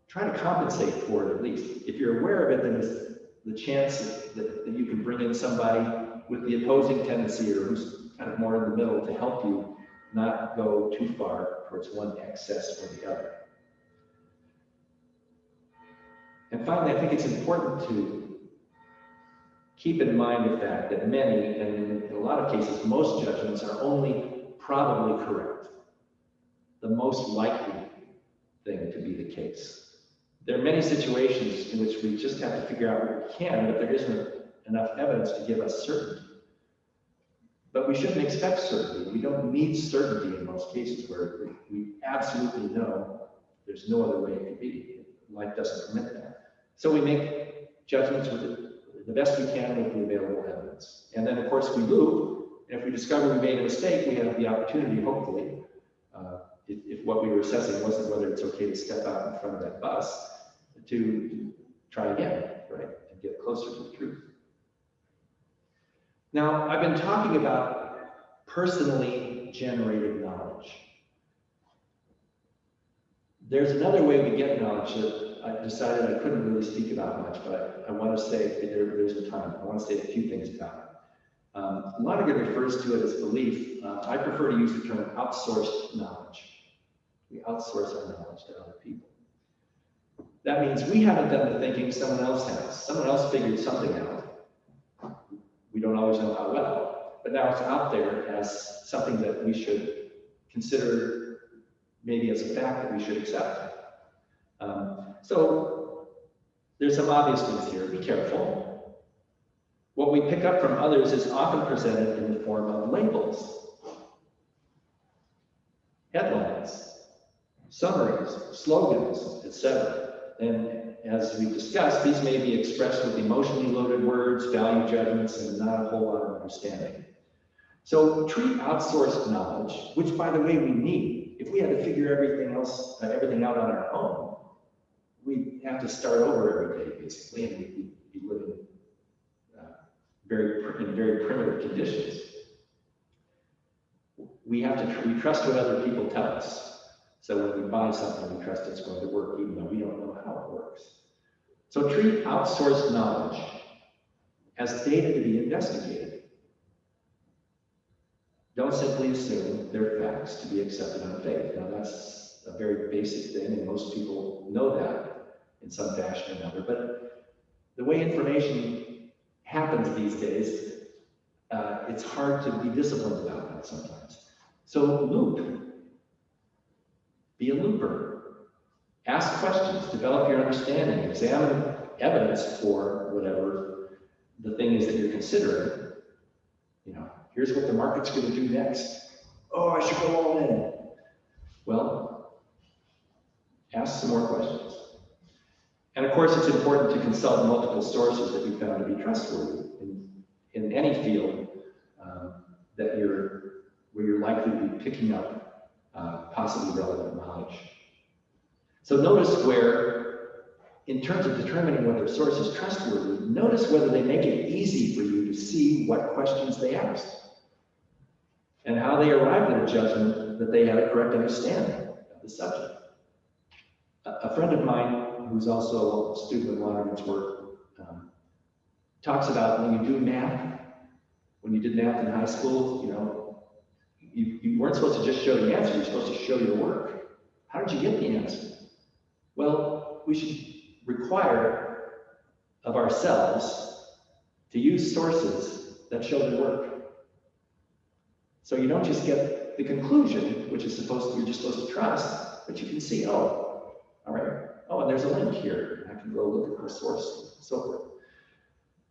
try to compensate for it at least. If you're aware of it, then there's the chance that you can bring in somebody with the opposing tendency or who's kind of more in the middle to help you not go too far towards one excess or the other. And finally, I think it's important to keep in mind the fact that many, and in a lot of cases, most judgments are only probably correct. The most likely thing to be the case. There are many situations in which we just have to figure out what we can, but there isn't enough evidence to give us certainty. But we shouldn't expect certainty. We don't need certainty in most cases where we absolutely know there's no other way it could be. Life doesn't permit that. So we make judgments with the best we can with the available evidence. And then, of course, we loop. And if we discover we made a mistake, we have the opportunity, hopefully, if what we were assessing wasn't whether it's okay to step out in front of that bus, to try again, right, and get closer to the truth. Now, I've been talking about personally generated knowledge. There's another way we get knowledge that I decided I couldn't really speak about much, but I want to say, if there's a time, I want to say a few things about it. Lonergan refers to it as belief. I prefer to use the term outsourced knowledge. We outsource our knowledge to other people. That means we haven't done the thinking, someone else has. Someone else figured something out. We don't always know how well, but now it's out there as something that we should consider maybe as a fact that we should accept. So there's some obvious things here. Be careful. What we pick up from others is often presented in the form of labels, headlines, summaries, slogans, etc. And as we discussed, these may be expressed with emotionally loaded words, value judgments, and not a whole lot of understanding. So treat outsourced knowledge, which by the way we need. If we had to figure everything out on our own, we'd have to start over every day basically, and we'd be living in very primitive conditions. We trust what other people tell us. So when we buy something, we trust it's going to work, even though we don't know how it works. So treat outsourced knowledge as data to be investigated. Don't simply assume they're facts to be accepted on faith. Now that's a very basic thing, and most people know that in some fashion or another. But the way information happens these days, it's hard to be disciplined about that sometimes. So loop. Be a looper. Ask questions, develop your understanding, examine evidence for whatever the thing is that you're considering. You know, here's what the market's going to do next. Oh, I should go all in. Well, ask some more questions. And of course, it's important to consult multiple sources that you found to be trustworthy in any field where you're likely to be picking up possibly relevant knowledge. So notice where, in terms of determining whether a source is trustworthy, notice whether they make it easy for you to see what questions they asked and how they arrived at a judgment that they had a correct understanding of the subject. A friend of mine, who's also a student of Lonergan's work, talks about when you do math, when you did math in high school, you know, you weren't supposed to just show the answer, you're supposed to show your work. How did you get the answer? Well, we should require of ourselves to use sources that show the work. So you don't just get the conclusion, which is you're just supposed to trust, but you can see, oh, all right, oh, and there's a link here. I can go look at the source, and so forth.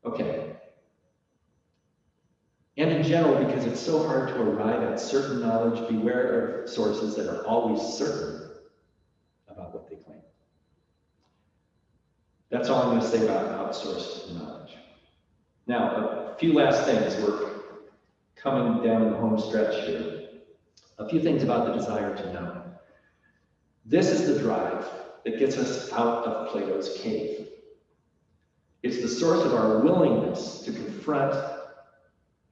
Okay. And in general, because it's so hard to arrive at certain knowledge, beware of sources that are always certain about what they claim. That's all I'm going to say about outsourced knowledge. Now, a few last things. We're coming down the home stretch here. A few things about the desire to know. This is the drive that gets us out of Plato's cave. It's the source of our willingness to confront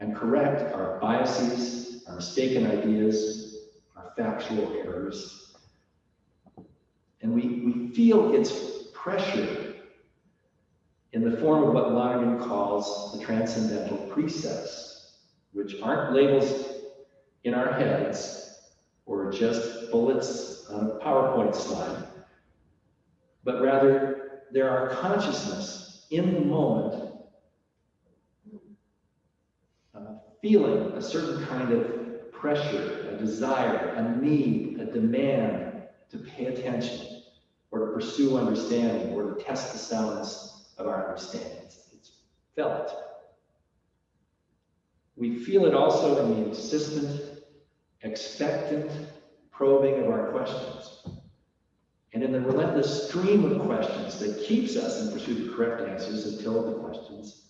and correct our biases, our mistaken ideas, our factual errors. And we feel its pressure in the form of what Lonergan calls the transcendental precepts, which aren't labels in our heads or just bullets on a PowerPoint slide, but rather they're our consciousness in the moment feeling a certain kind of pressure, a desire, a need, a demand to pay attention or to pursue understanding or to test the sounds of our understanding. It's felt. We feel it also in the insistent, expectant probing of our questions, and in the relentless stream of questions that keeps us in pursuit of correct answers until the questions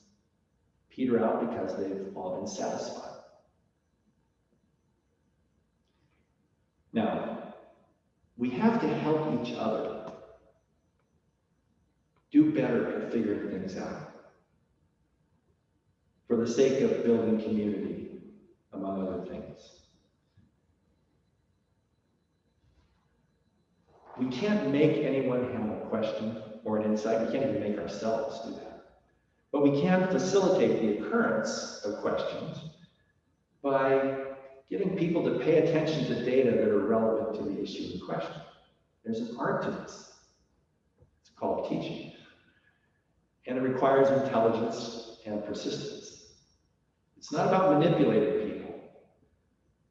peter out because they've all been satisfied. Now, we have to help each other do better at figuring things out for the sake of building community, among other things. We can't make anyone have a question or an insight. We can't even make ourselves do that. But we can facilitate the occurrence of questions by getting people to pay attention to data that are relevant to the issue in question. There's an art to this. It's called teaching. And it requires intelligence and persistence. It's not about manipulating people.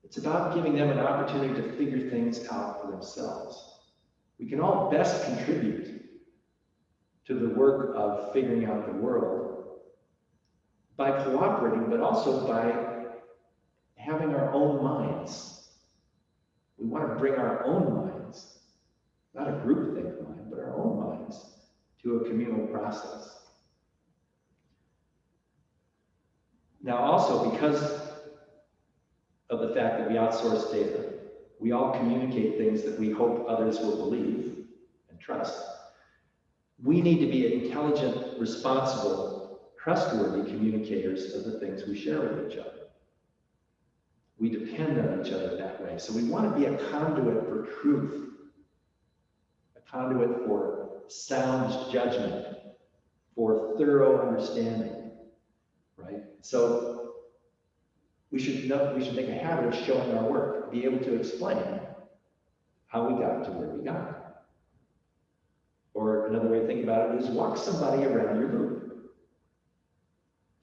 It's about giving them an opportunity to figure things out for themselves. We can all best contribute to the work of figuring out the world by cooperating, but also by having our own minds. We want to bring our own minds, not a groupthink mind, but our own minds, to a communal process. Now, also, because of the fact that we outsource data, we all communicate things that we hope others will believe and trust. We need to be intelligent, responsible, trustworthy communicators of the things we share with each other. We depend on each other that way. So we want to be a conduit for truth, a conduit for sound judgment, for thorough understanding, right? So we should make a habit of showing our work, be able to explain how we got to where we got. Or another way to think about it is walk somebody around your loop.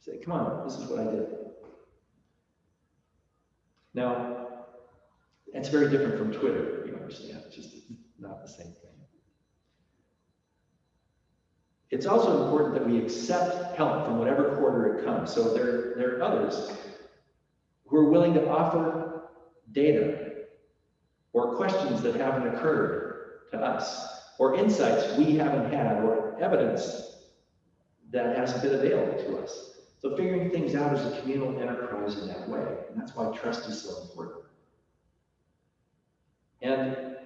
Say, come on, this is what I did. Now, that's very different from Twitter, you understand. It's just not the same thing. It's also important that we accept help from whatever quarter it comes. So there are others who are willing to offer data or questions that haven't occurred to us, or insights we haven't had, or evidence that hasn't been available to us. So figuring things out as a communal enterprise in that way. And that's why trust is so important. And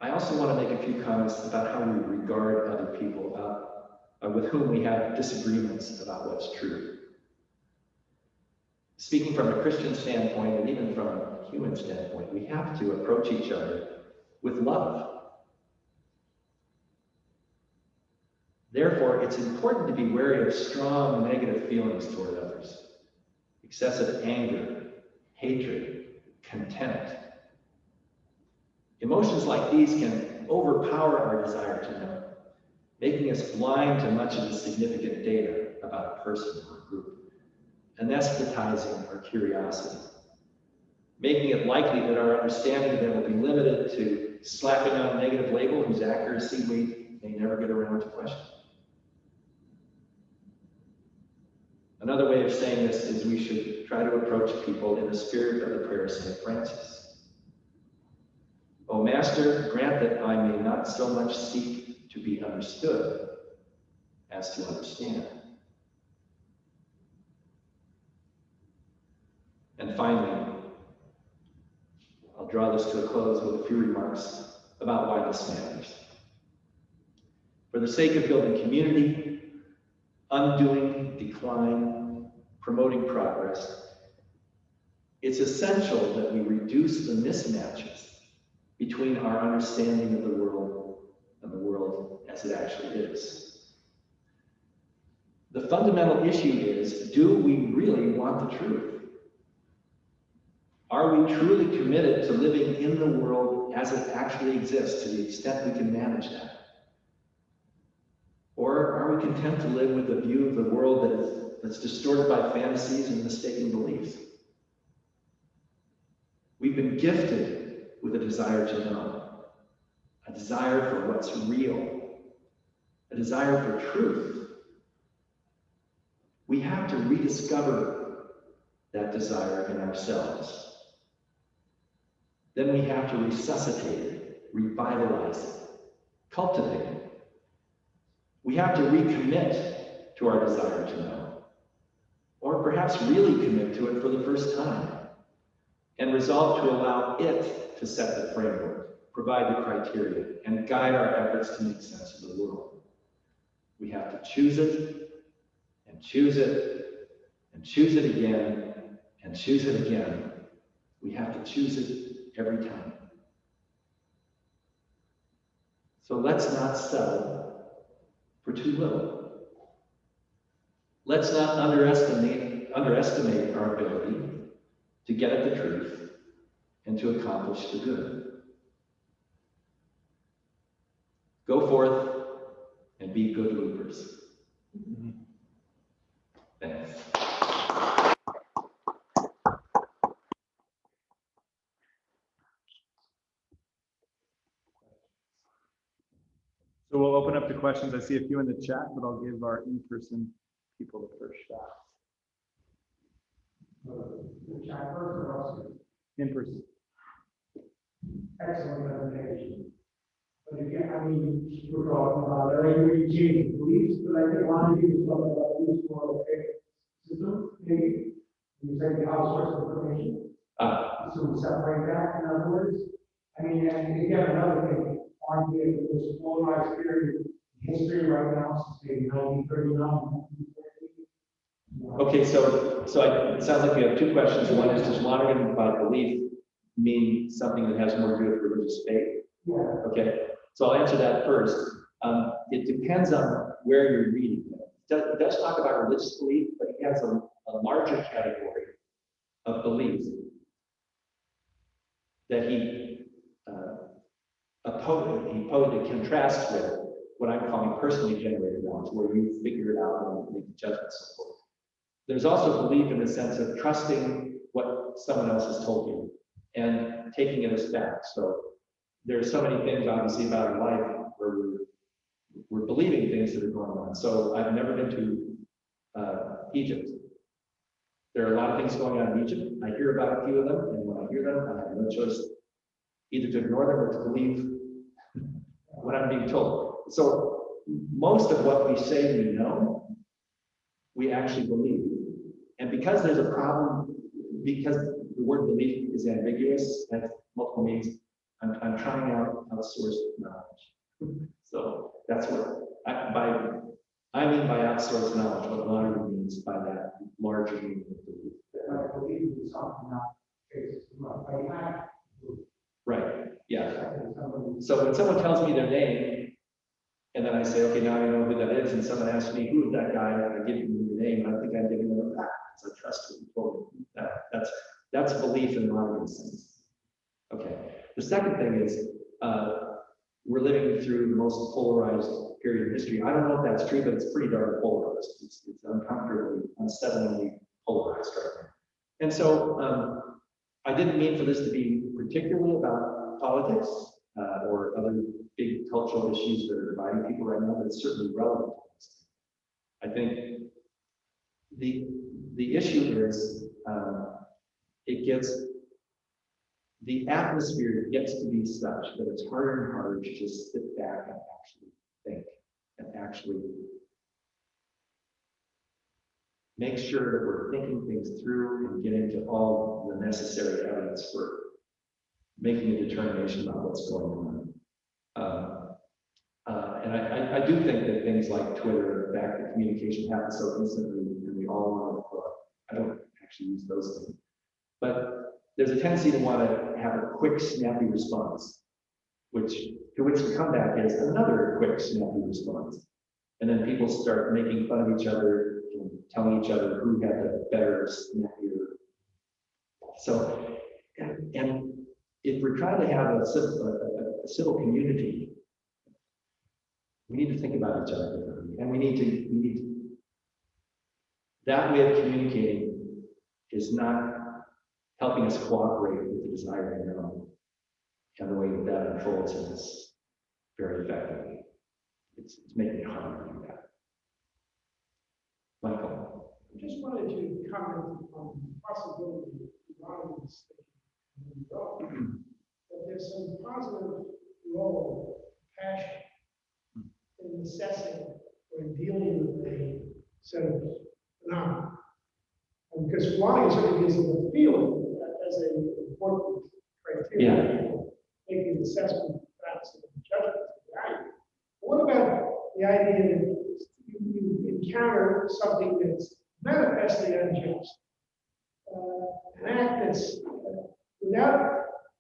I also want to make a few comments about how we regard other people, with whom we have disagreements about what's true. Speaking from a Christian standpoint, and even from a human standpoint, we have to approach each other with love. Therefore, it's important to be wary of strong negative feelings toward others, excessive anger, hatred, contempt. Emotions like these can overpower our desire to know, making us blind to much of the significant data about a person or a group, anesthetizing our curiosity, making it likely that our understanding of them will be limited to slapping on a negative label whose accuracy we may never get around to question. Another way of saying this is we should try to approach people in the spirit of the prayer of St. Francis. O Master, grant that I may not so much seek to be understood as to understand. And finally, I'll draw this to a close with a few remarks about why this matters. For the sake of building community, undoing decline, promoting progress, it's essential that we reduce the mismatches between our understanding of the world and the world as it actually is. The fundamental issue is, do we really want the truth? Are we truly committed to living in the world as it actually exists to the extent we can manage that? Or are we content to live with a view of the world that's distorted by fantasies and mistaken beliefs? We've been gifted with a desire to know, a desire for what's real, a desire for truth. We have to rediscover that desire in ourselves. Then we have to resuscitate it, revitalize it, cultivate it. We have to recommit to our desire to know, or perhaps really commit to it for the first time, and resolve to allow it to set the framework, provide the criteria, and guide our efforts to make sense of the world. We have to choose it, and choose it, and choose it again, and choose it again. We have to choose it every time. So let's not settle for too little. Let's not underestimate our ability to get at the truth and to accomplish the good. Go forth and be good loopers. Thanks. So we'll open up to questions. I see a few in the chat, but I'll give our in-person people the first shot. The chat first or also? In person. Excellent presentation. But again, I mean, we're talking about every changing beliefs, but I think one of you was talking about this moral system, maybe. You say the outsourced information. So we separate that, in other words. I mean, and again, another thing, aren't we in this polarized period in history right now, since maybe 1939, 1940? Okay, so it sounds like we have two questions. One is, does wandering by belief mean something that has more to do with religious faith? Yeah. Okay, so I'll answer that first. It depends on where you're reading it. It does talk about religious belief, but it has a larger category of beliefs that he contrasts with what I'm calling personally generated ones, where you figure it out and make the judgments and so forth. There's also belief in the sense of trusting what someone else has told you and taking it as fact. So there's so many things obviously about our life where we're believing things that are going on. So I've never been to Egypt. There are a lot of things going on in Egypt. I hear about a few of them, and when I hear them, I have no choice either to ignore them or to believe what I'm being told. So most of what we say we know, we actually believe. And because there's a problem, because the word belief is ambiguous, has multiple meanings, I'm trying out outsourced knowledge. So that's what I mean by outsourced knowledge, what Lonnie means by that larger meaning of belief. I believe in something not cases. Right, yeah. So when someone tells me their name, and then I say, okay, now I know who that is, and someone asks me, who is that guy? And I give them the name, and I think I'm giving them a back because I trust what you told me. That's belief in Lonnie sense. Okay. The second thing is, we're living through the most polarized period in history. I don't know if that's true, but it's pretty darn polarized. It's uncomfortably, unsettlingly polarized right now. And so I didn't mean for this to be particularly about politics or other big cultural issues that are dividing people right now, but it's certainly relevant to this. I think the issue is the atmosphere gets to be such that it's harder and harder to just sit back and actually think and actually make sure that we're thinking things through and getting to all the necessary evidence for making a determination about what's going on. And I do think that things like Twitter, the fact that communication happens so instantly, and we all want to, I don't actually use those things, but there's a tendency to want to have a quick, snappy response, to which the comeback is another quick, snappy response. And then people start making fun of each other and telling each other who had the better, snappier. So, and if we're trying to have a civil community, we need to think about each other differently. And we need to, that way of communicating is not helping us cooperate with the desire to know. And the way that unfolds is very effectively. It's making it harder to do that. Michael. I just wanted to comment on the possibility of this that there's some positive role, passion, in assessing or dealing with a set of phenomena. Because why certainly gives them a feeling as an important criteria for making assessment of facts and judgments of value. But what about the idea that you encounter something that's manifestly unjust, an act that's without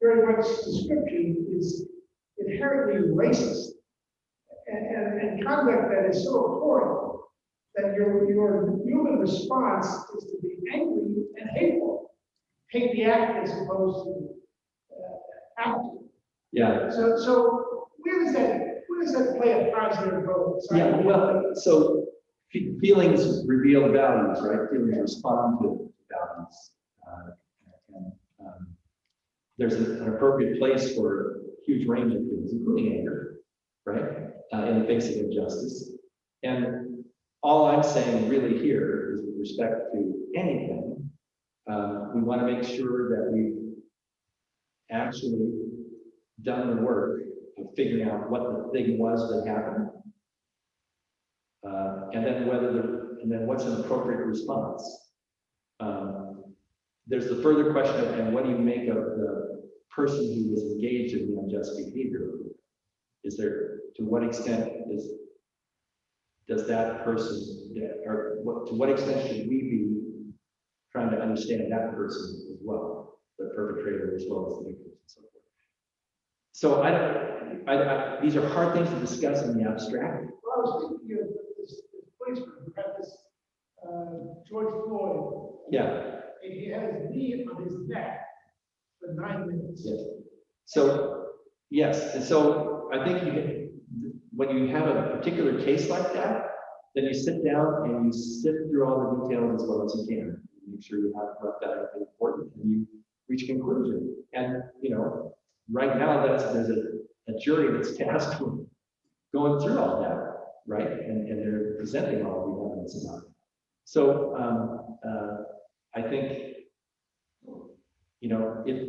very much description is inherently racist and conduct that is so abhorrent that your human response is to be angry and hateful. Hate the act as opposed to acting. Yeah. So where does that play a positive role? Yeah, well, so feelings reveal values, right? Feelings respond to values. And there's an appropriate place for a huge range of feelings, including anger, right? In the face of injustice. And all I'm saying really here is with respect to anything, we want to make sure that we've actually done the work of figuring out what the thing was that happened. And then what's an appropriate response? There's the further question of, and what do you make of the person who was engaged in the unjust behavior? Is there, to what extent does that person, to what extent should we be trying to understand that person as well, the perpetrator as well as the victims and so forth? So these are hard things to discuss in the abstract. Well, I was thinking of this policeman who had this George Floyd. Yeah. He had his knee on his neck for 9 minutes. Yes. So, yes. And so I think when you have a particular case like that, then you sit down and you sift through all the details as well as you can. Make sure you have left that important and you reach a conclusion. And, right now there's a jury that's tasked with going through all that, right? And they're presenting all the evidence about it. So I think, if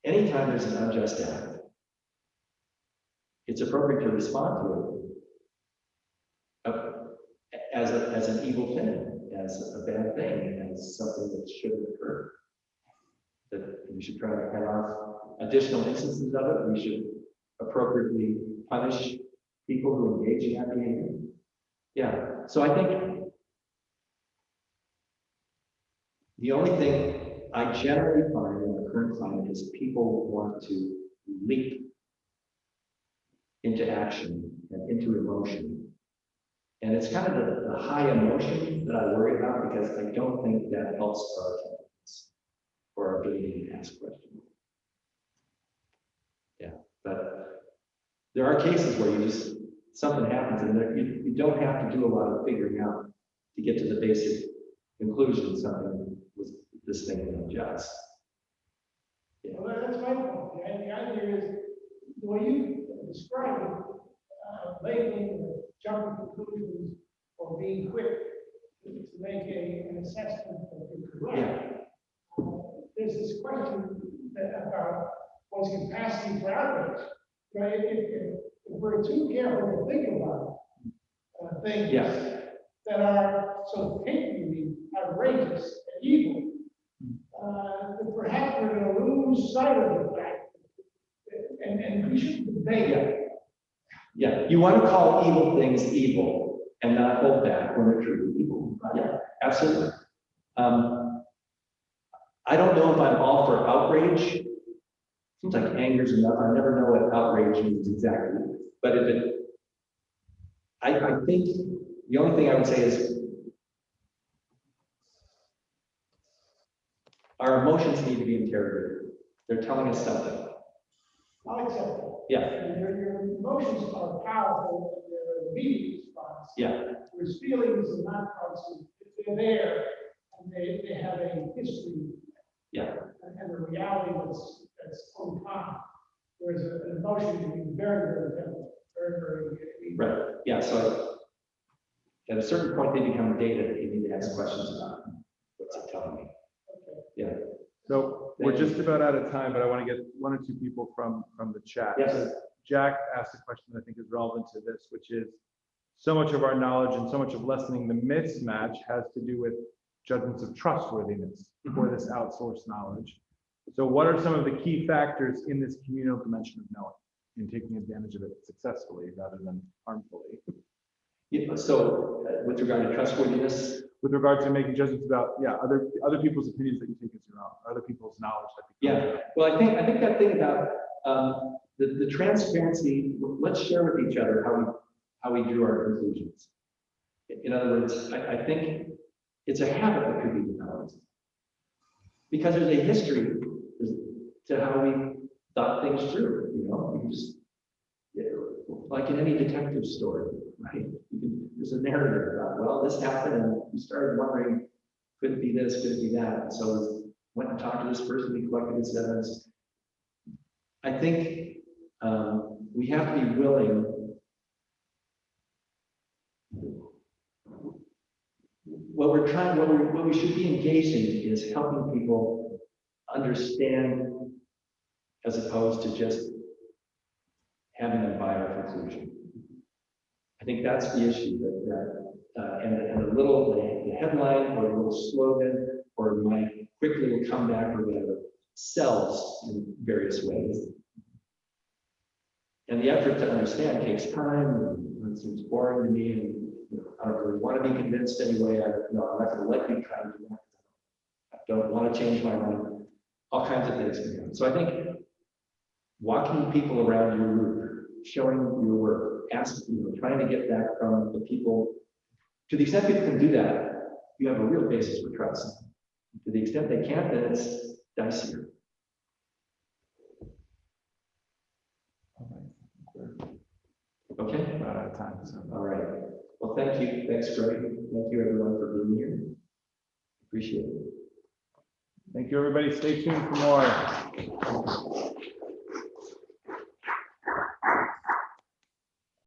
anytime there's an unjust act, it's appropriate to respond to it as an evil thing, as a bad thing, as something that shouldn't occur. That we should try to cut off additional instances of it. We should appropriately punish people who engage in that behavior. Yeah. So I think the only thing I generally find in the current climate is people want to leap into action and into emotion. And it's kind of the high emotion that I worry about, because I don't think that helps our attentiveness or our ability to ask questions. Yeah, but there are cases where something happens and you don't have to do a lot of figuring out to get to the basic conclusion something was this thing unjust. Yeah. Well, that's my point. The idea is the way you describe it, labeling or jumping to conclusions or being quick to make an assessment that you're correct. Yeah. There's this question about one's capacity for outrage. Right? If we're too careful to think about things that are so patently outrageous and evil, then perhaps we're going to lose sight of the fact, and we should debate it. Yeah, you want to call evil things evil and not hold back when they're truly evil. Yeah, absolutely. I don't know if I'm all for outrage. Seems like anger's enough. I never know what outrage means exactly. But I think the only thing I would say is our emotions need to be interrogated. They're telling us something. I'll accept that. Yeah. And your emotions are powerful in their immediate response. Yeah. Whereas feelings are not constant. They're there and they have a history. Yeah. And a reality that's uncommon. Whereas an emotion can be very, very difficult. Very. Right. Yeah. So at a certain point, they become data that you need to ask questions about. What's it telling me? Okay. Yeah. So we're just about out of time, but I want to get one or two people from the chat. Yes. So Jack asked a question that I think is relevant to this, which is so much of our knowledge and so much of lessening the mismatch has to do with judgments of trustworthiness for this outsourced knowledge. So what are some of the key factors in this communal dimension of knowing in taking advantage of it successfully rather than harmfully? Yeah, so with regard to trustworthiness, with regard to making judgments about other people's opinions that you take as your own, other people's knowledge that becomes your own. Well, I think that thing about the transparency. Let's share with each other how we how we drew our conclusions. In other words, I think it's a habit that could be developed. Because there's a history to how we thought things through, you know, you just, like in any detective story, right? There's a narrative about, well, this happened and we started wondering, could it be this, could it be that? And so we went and talked to this person, we collected this evidence. I think we have to be willing what we should be engaged in is helping people understand as opposed to just having a viral conclusion. I think that's the issue and a little, the headline or a little slogan or my quick little comeback or whatever sells in various ways. And the effort to understand takes time and it seems boring to me. And, you know, I don't really want to be convinced anyway. I'm not going to let you try to do that. I don't want to change my mind. All kinds of things can happen. So I think walking people around your route, showing your work, asking, trying to get back from the people, to the extent people can do that, you have a real basis for trust. To the extent they can't, then it's dicier. Okay? We're out of time. So. All right. Well, thank you. Thanks, Greg. Thank you, everyone, for being here. Appreciate it. Thank you, everybody. Stay tuned for more.